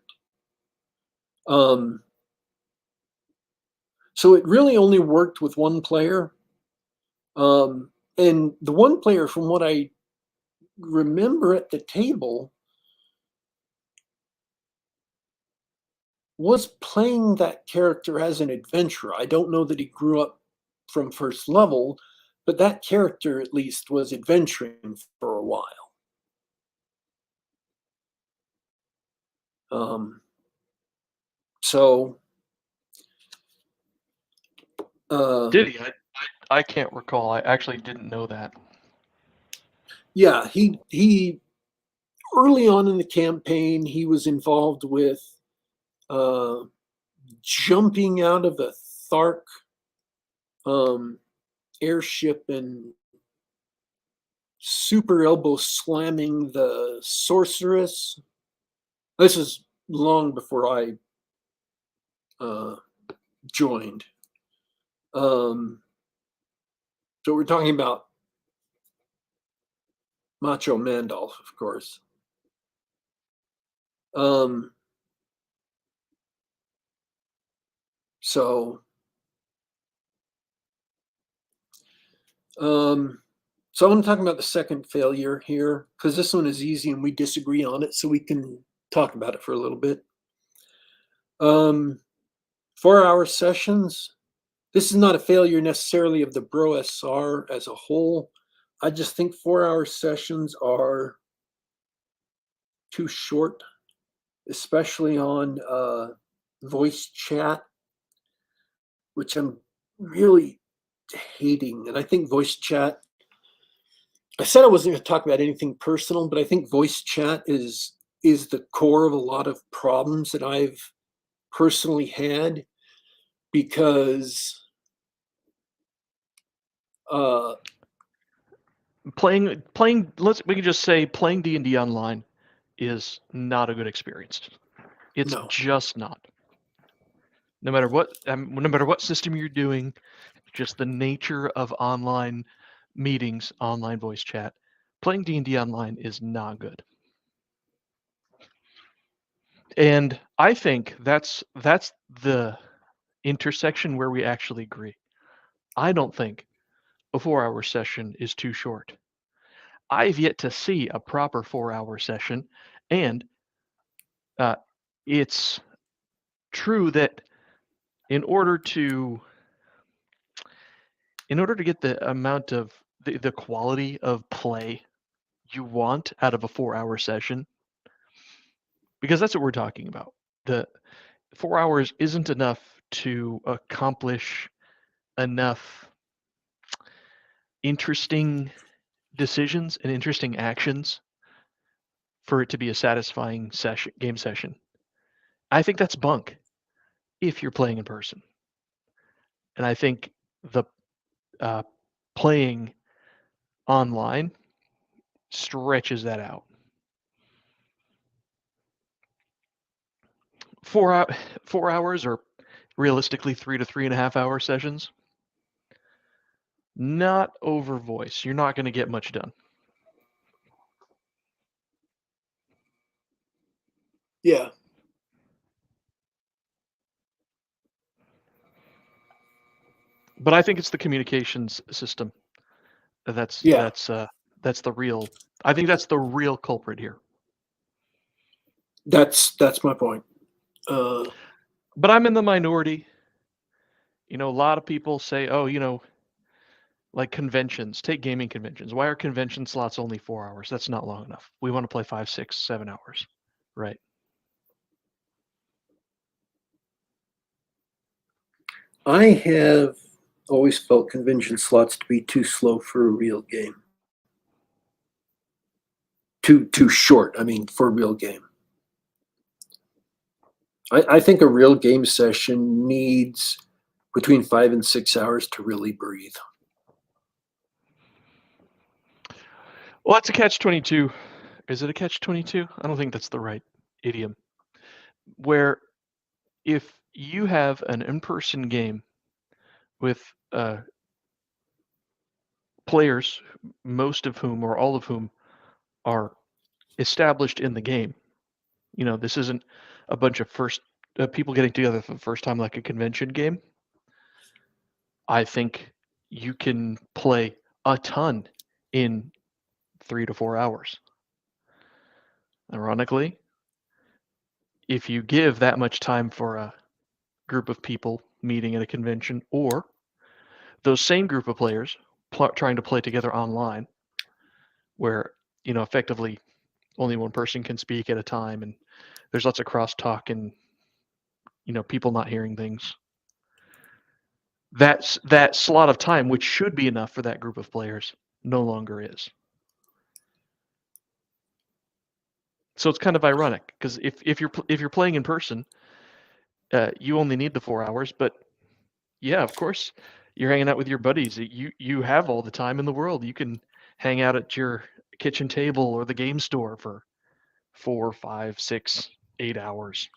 Speaker 1: So it really only worked with one player. And the one player, from what I remember at the table, was playing that character as an adventurer. I don't know that he grew up from first level, but that character at least was adventuring for a while. So
Speaker 2: Did he? I can't recall. I actually didn't know that.
Speaker 1: yeah, he early on in the campaign he was involved with jumping out of a Thark airship and super elbow slamming the sorceress. This is long before I joined. So we're talking about Macho Mandolf, of course. So so I'm talking about the second failure here because this one is easy and we disagree on it, so we can talk about it for a little bit. 4-hour sessions. This is not a failure necessarily of the BroSR as a whole. I just think 4-hour sessions are too short, especially on voice chat, which I'm really hating. And I think voice chat, I said I wasn't going to talk about anything personal, but I think voice chat is the core of a lot of problems that I've personally had because
Speaker 2: Playing we can just say playing D&D online is not a good experience. It's
Speaker 1: no.
Speaker 2: just not. No matter what system you're doing, just the nature of online meetings, online voice chat, playing D&D online is not good. And I think that's the intersection where we actually agree. I don't think a 4-hour session is too short. I've yet to see a proper 4-hour session, and it's true that in order to get the amount of the quality of play you want out of a 4-hour session, because that's what we're talking about. The 4 hours isn't enough to accomplish enough interesting decisions and interesting actions for it to be a satisfying game session. I think that's bunk if you're playing in person. And I think the playing online stretches that out. 4 4 hours or realistically 3 to 3.5 hour sessions. Not over voice. You're not going to get much done.
Speaker 1: Yeah.
Speaker 2: But I think it's the communications system that's
Speaker 1: Yeah.
Speaker 2: that's the real. I think that's the real culprit here.
Speaker 1: That's my point.
Speaker 2: But I'm in the minority. A lot of people say, oh, like conventions. Take gaming conventions. Why are convention slots only 4 hours? That's not long enough. We want to play 5, 6, 7 hours, right?
Speaker 1: I have always felt convention slots to be too slow for a real game. Too short, I mean, for a real game. I think a real game session needs between 5 and 6 hours to really breathe.
Speaker 2: Well, that's a catch-22. Is it a catch-22? I don't think that's the right idiom. Where if you have an in-person game with players, most of whom or all of whom are established in the game, this isn't a bunch of people getting together for the first time like a convention game. I think you can play a ton in 3 to 4 hours. Ironically, if you give that much time for a group of people meeting at a convention, or those same group of players trying to play together online, where effectively only one person can speak at a time, and there's lots of crosstalk and people not hearing things. That slot of time, which should be enough for that group of players, no longer is. So it's kind of ironic because if you're playing in person, you only need the 4 hours. But yeah, of course, you're hanging out with your buddies. You have all the time in the world. You can hang out at your kitchen table or the game store for 4, 5, 6, 8 hours.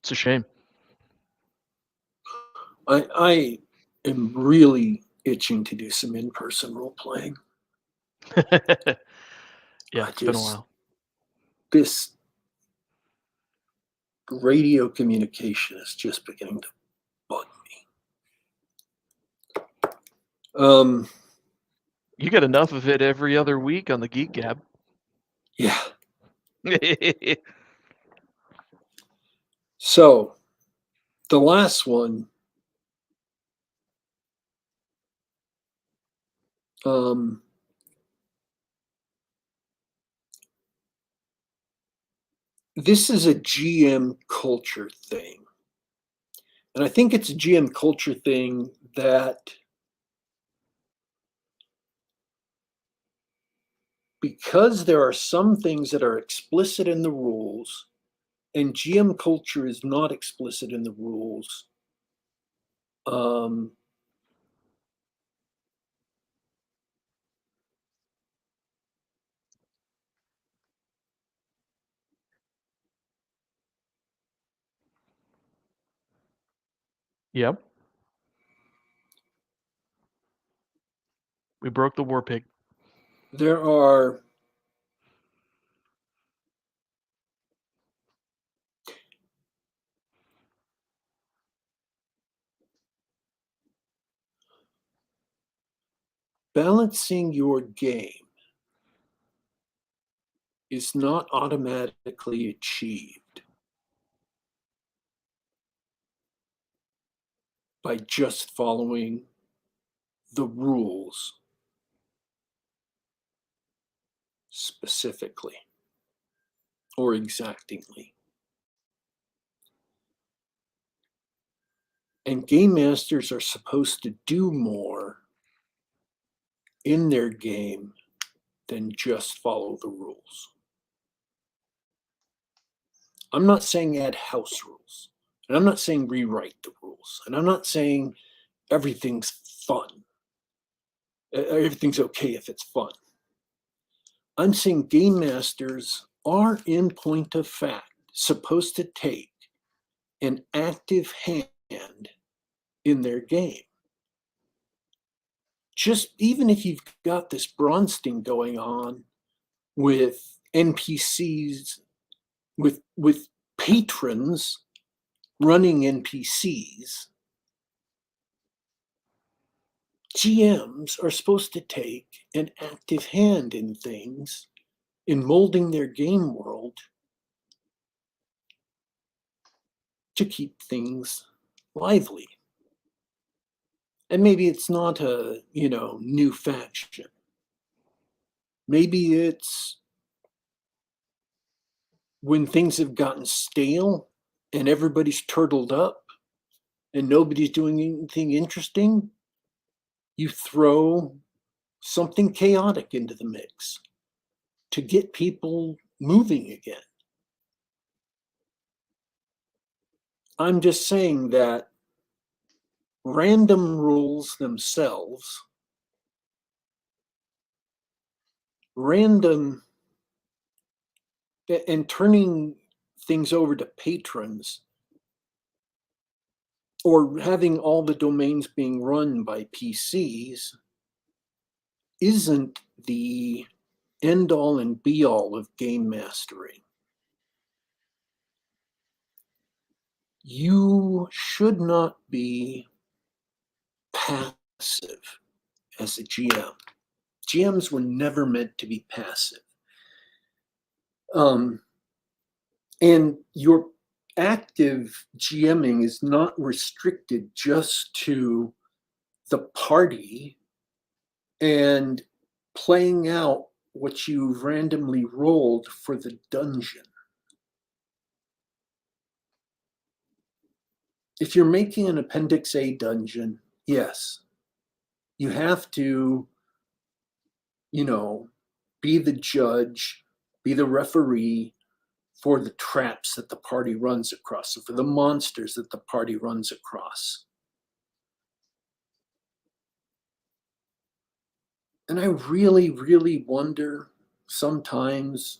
Speaker 2: It's a shame.
Speaker 1: I am really itching to do some in-person role playing.
Speaker 2: Yeah, it's been a while.
Speaker 1: This radio communication is just beginning to bug me.
Speaker 2: You get enough of it every other week on the Geek Gab.
Speaker 1: Yeah. So, the last one, this is a GM culture thing. And I think it's a GM culture thing that because there are some things that are explicit in the rules and GM culture is not explicit in the rules,
Speaker 2: Yep. We broke the war pig.
Speaker 1: there are balancing your game is not automatically achieved by just following the rules specifically or exactingly. And game masters are supposed to do more in their game than just follow the rules. I'm not saying add house rules, and I'm not saying rewrite the rules, and I'm not saying everything's fun. Everything's okay if it's fun. I'm saying game masters are, in point of fact, supposed to take an active hand in their game. Just even if you've got this Bronstein going on with NPCs, with patrons running NPCs, GMs are supposed to take an active hand in things, in molding their game world to keep things lively. And maybe it's not a, new faction. Maybe it's when things have gotten stale and everybody's turtled up and nobody's doing anything interesting, you throw something chaotic into the mix to get people moving again. I'm just saying that random rules themselves, random, and turning things over to patrons, or having all the domains being run by PCs, isn't the end all and be all of game mastery. You should not be passive as a GM. GMs were never meant to be passive. And your active GMing is not restricted just to the party and playing out what you've randomly rolled for the dungeon. If you're making an Appendix A dungeon, yes, you have to, be the judge, be the referee for the traps that the party runs across, or for the monsters that the party runs across. And I really, really wonder sometimes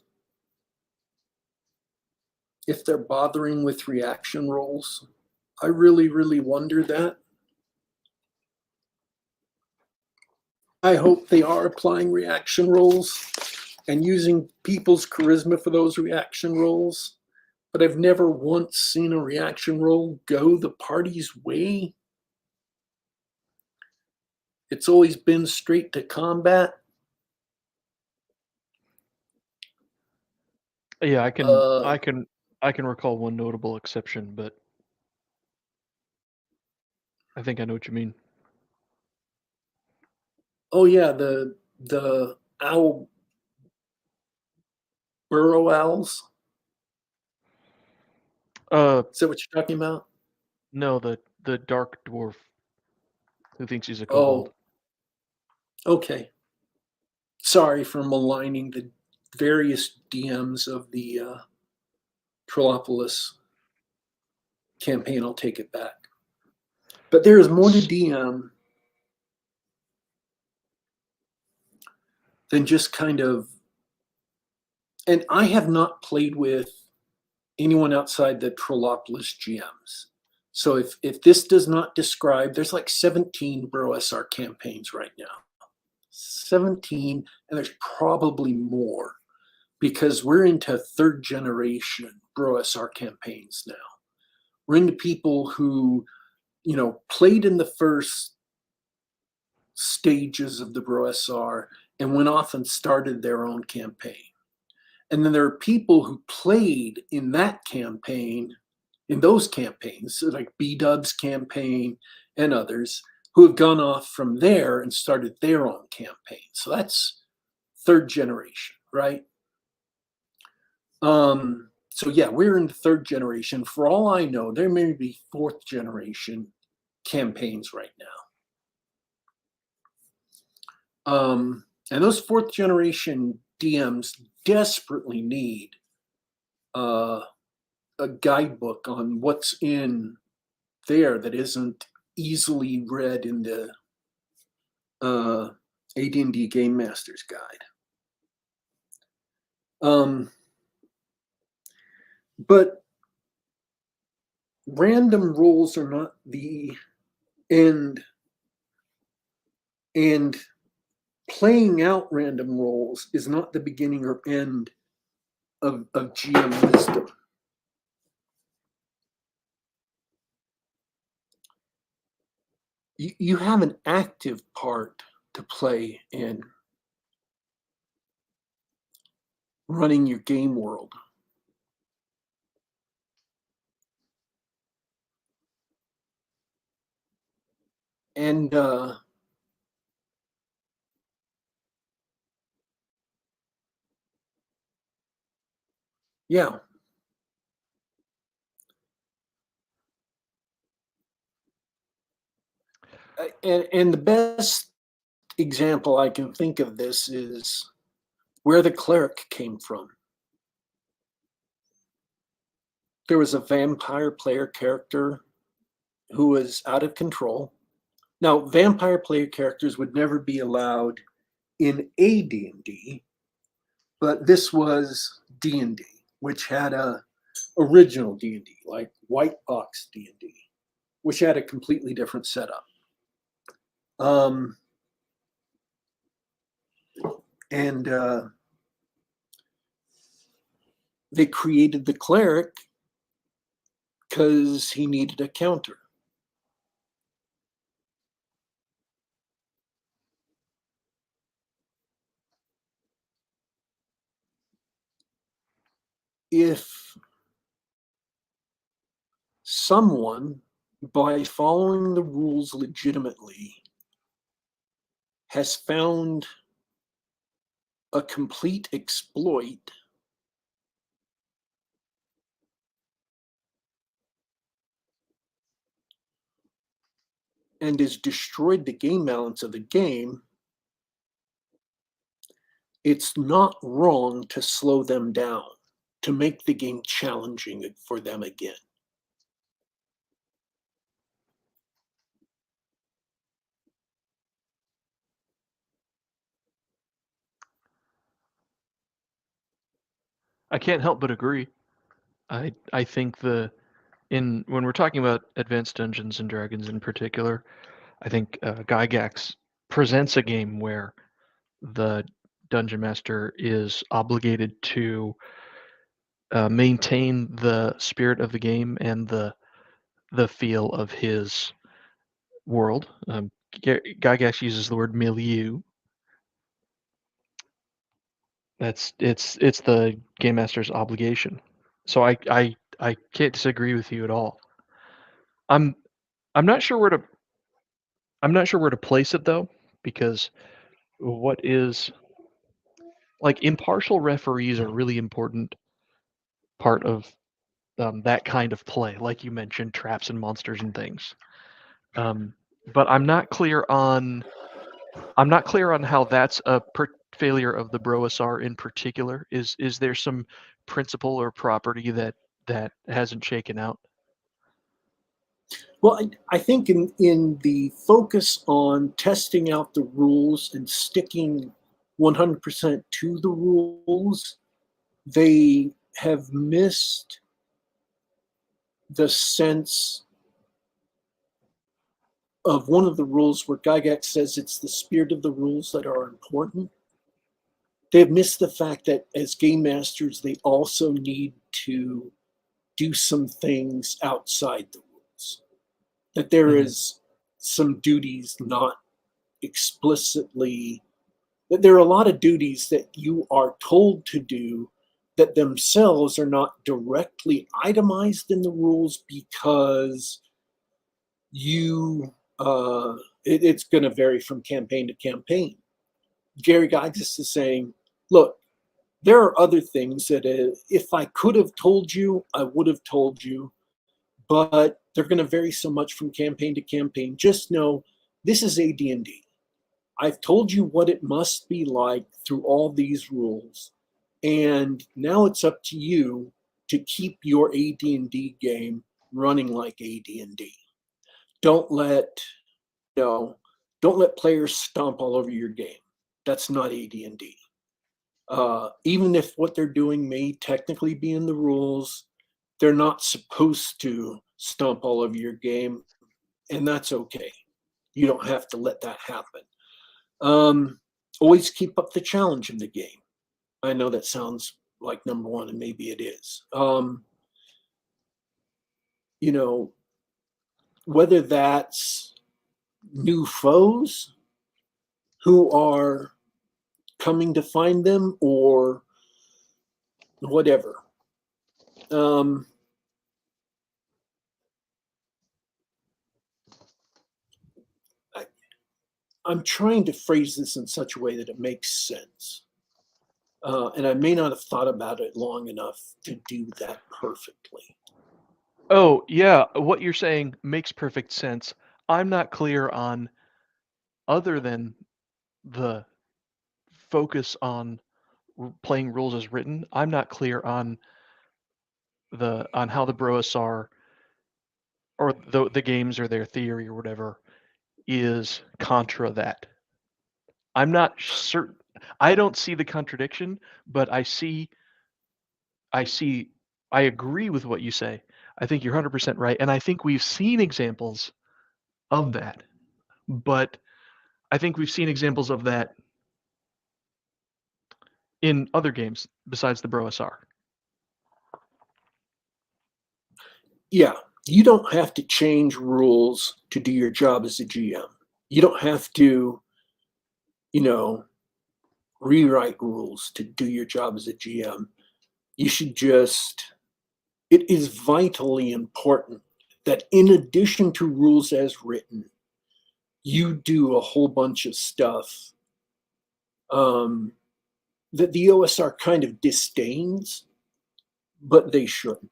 Speaker 1: if they're bothering with reaction rolls. I really, really wonder that. I hope they are applying reaction rolls and using people's charisma for those reaction rolls. But I've never once seen a reaction roll go the party's way. It's always been straight to combat.
Speaker 2: Yeah, I can
Speaker 1: Uh,
Speaker 2: I can I can recall one notable exception, but I think I know what you mean.
Speaker 1: oh yeah, the owl burrow owls.
Speaker 2: Uh,
Speaker 1: Is that what you're talking about?
Speaker 2: no, the dark dwarf who thinks he's a kobold.
Speaker 1: Oh, okay. Sorry for maligning the various DMs of the Trollopolis campaign. I'll take it back. But there is more to DM than just kind of, and I have not played with anyone outside the Trollopolis GMs. So if this does not describe, there's like 17 Bro SR campaigns right now. 17, and there's probably more because we're into third generation Bro SR campaigns now. We're into people who, played in the first stages of the Bro SR and went off and started their own campaign. And then there are people who played in that campaign, in those campaigns, like B-Dub's campaign and others, who have gone off from there and started their own campaign. So that's third generation, right? So yeah, we're in the third generation. For all I know, there may be fourth generation campaigns right now. And those fourth generation DMs desperately need a guidebook on what's in there that isn't easily read in the AD&D Game Master's Guide. But random rules are not the end, and playing out random roles is not the beginning or end of GM wisdom. You have an active part to play in running your game world. And yeah, and the best example I can think of this is where the cleric came from. There was a vampire player character who was out of control. Now, vampire player characters would never be allowed in a D&D, but this was D&D, which had a original D&D, like white box D&D, which had a completely different setup. And they created the cleric because he needed a counter. If someone, by following the rules legitimately, has found a complete exploit, and has destroyed the game balance of the game, it's not wrong to slow them down, to make the game challenging for them again.
Speaker 2: I can't help but agree. I think when we're talking about Advanced Dungeons and Dragons in particular, I think Gygax presents a game where the dungeon master is obligated to maintain the spirit of the game and the feel of his world. Gygax uses the word milieu. It's the game master's obligation. So I can't disagree with you at all. I'm I'm not sure where to I'm not sure where to place it though, because what is like impartial referees are a really important part of that kind of play, like you mentioned, traps and monsters and things. But I'm not clear on how that's a failure of the Broasar in particular. Is there some principle or property that hasn't shaken out?
Speaker 1: Well, I think in the focus on testing out the rules and sticking 100% to the rules, they have missed the sense of one of the rules where Gygax says it's the spirit of the rules that are important. They've missed the fact that as game masters, they also need to do some things outside the rules. That there
Speaker 2: Mhm.
Speaker 1: is some duties not explicitly, that there are a lot of duties that you are told to do that themselves are not directly itemized in the rules because you it's going to vary from campaign to campaign. Gary Gygax is saying, look, there are other things that if I could have told you, I would have told you, but they're going to vary so much from campaign to campaign. Just know this is AD&D. I've told you what it must be like through all these rules, and now it's up to you to keep your AD&D game running like AD&D. Don't let don't let players stomp all over your game. That's not AD&D. Even if what they're doing may technically be in the rules, they're not supposed to stomp all over your game, and that's okay. You don't have to let that happen. Always keep up the challenge of the game. I know that sounds like number one, and maybe it is. You know, whether that's new foes who are coming to find them or whatever. I'm trying to phrase this in such a way that it makes sense. And I may not have thought about it long enough to do that perfectly.
Speaker 2: Oh, yeah, what you're saying makes perfect sense. I'm not clear on, other than the focus on playing rules as written, I'm not clear on how the Broasar or the games or their theory or whatever is contra that. I'm not certain. I don't see the contradiction, but I agree with what you say. I think you're 100% right, and I think we've seen examples of that. But I think we've seen examples of that in other games besides the Broasar.
Speaker 1: Yeah, you don't have to change rules to do your job as a GM. You don't have to, rewrite rules to do your job as a GM. You should just, it is vitally important that in addition to rules as written, you do a whole bunch of stuff that the OSR kind of disdains, but they shouldn't.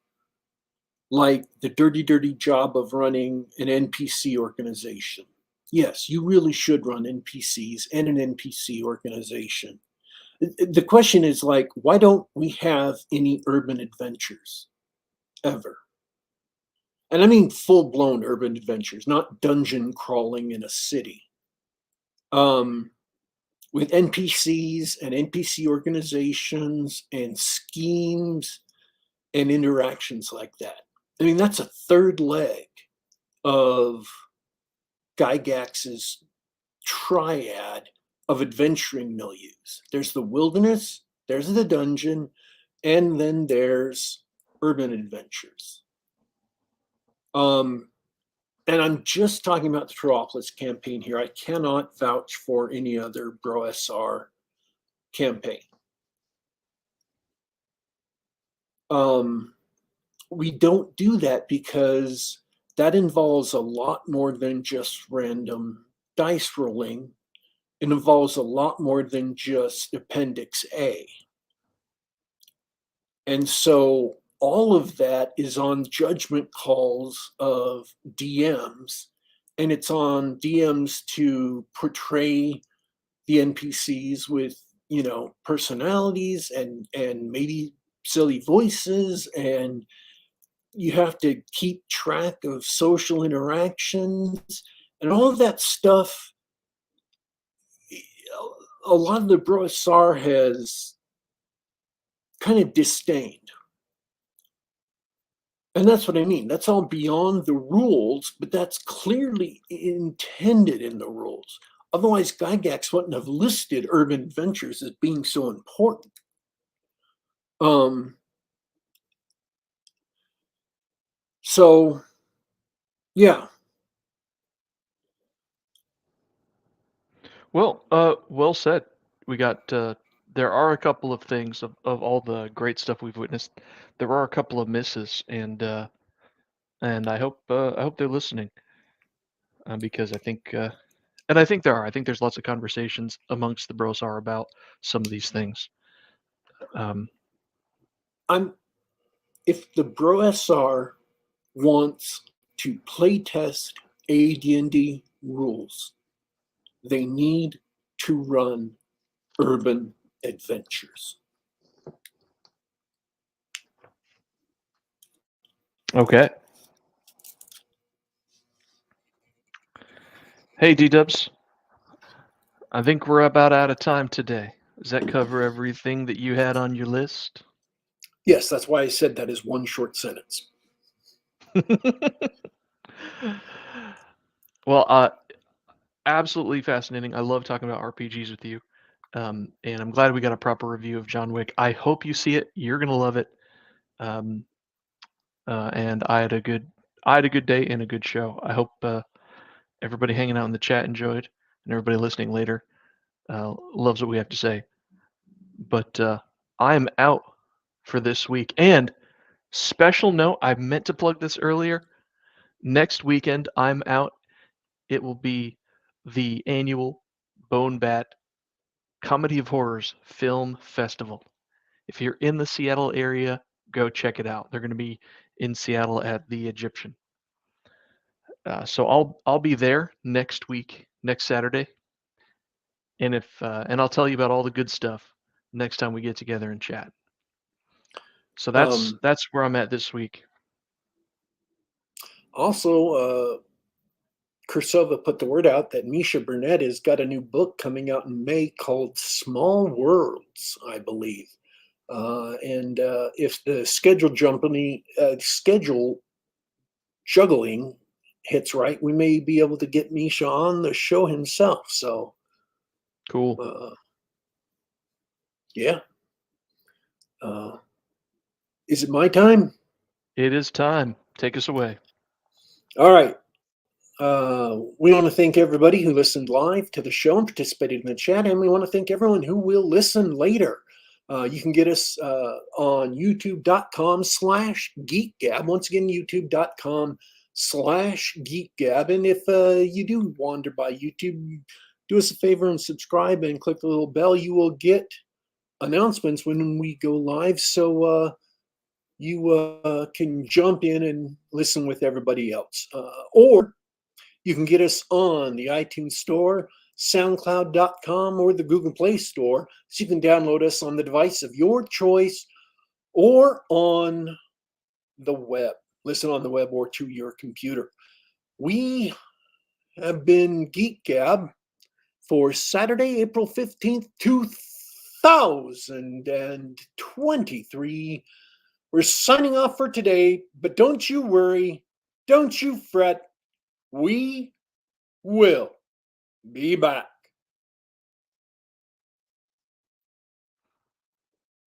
Speaker 1: Like the dirty, dirty job of running an NPC organization. Yes, you really should run NPCs and an NPC organization. The question is like, why don't we have any urban adventures ever? And I mean full-blown urban adventures, not dungeon crawling in a city. With NPCs and NPC organizations and schemes and interactions like that. I mean, that's a third leg of Gygax's triad of adventuring milieus. There's the wilderness, there's the dungeon, and then there's urban adventures. And I'm just talking about the Teropolis campaign here. I cannot vouch for any other BroSR campaign. We don't do that because that involves a lot more than just random dice rolling. It involves a lot more than just Appendix A. And so all of that is on judgment calls of DMs, and it's on DMs to portray the NPCs with, personalities and maybe silly voices, and you have to keep track of social interactions and all of that stuff. A lot of the Broasar has kind of disdained. And that's what I mean. That's all beyond the rules, but that's clearly intended in the rules. Otherwise, Gygax wouldn't have listed urban adventures as being so important. So, yeah.
Speaker 2: Well, well said. We got there are a couple of things of all the great stuff we've witnessed. There are a couple of misses, and I hope they're listening because I think and I think there are. I think there's lots of conversations amongst the Brosar about some of these things.
Speaker 1: If the BroSR wants to playtest AD&D rules, they need to run urban adventures.
Speaker 2: Okay. Hey, D-Dubs. I think we're about out of time today. Does that cover everything that you had on your list?
Speaker 1: Yes, that's why I said that is one short sentence.
Speaker 2: Well, absolutely fascinating. I love talking about RPGs with you. And I'm glad we got a proper review of John Wick. I hope you see it. You're gonna love it. Um, and I had a good day and a good show. I hope everybody hanging out in the chat enjoyed, and everybody listening later loves what we have to say. But I'm out for this week. And special note, I meant to plug this earlier. Next weekend, I'm out. It will be the annual Bone Bat Comedy of Horrors Film Festival. If you're in the Seattle area, go check it out. They're going to be in Seattle at the Egyptian. So I'll be there next week, next Saturday, and I'll tell you about all the good stuff next time we get together and chat. So that's where I'm at this week.
Speaker 1: Also, Kursova put the word out that Misha Burnett has got a new book coming out in May called Small Worlds, I believe. And if the schedule juggling hits right, we may be able to get Misha on the show himself. So,
Speaker 2: Cool.
Speaker 1: Yeah. Is it my time?
Speaker 2: It is time. Take us away.
Speaker 1: All right. We want to thank everybody who listened live to the show and participated in the chat, and we want to thank everyone who will listen later. You can get us on youtube.com/geekgab. Once again, youtube.com/geekgab. And if you do wander by YouTube, do us a favor and subscribe and click the little bell. You will get announcements when we go live, so you can jump in and listen with everybody else. Or you can get us on the iTunes Store, SoundCloud.com, or the Google Play Store, so you can download us on the device of your choice or on the web. Listen on the web or to your computer. We have been Geek Gab for Saturday, April 15th, 2023. We're signing off for today, but don't you worry, don't you fret. We will be back.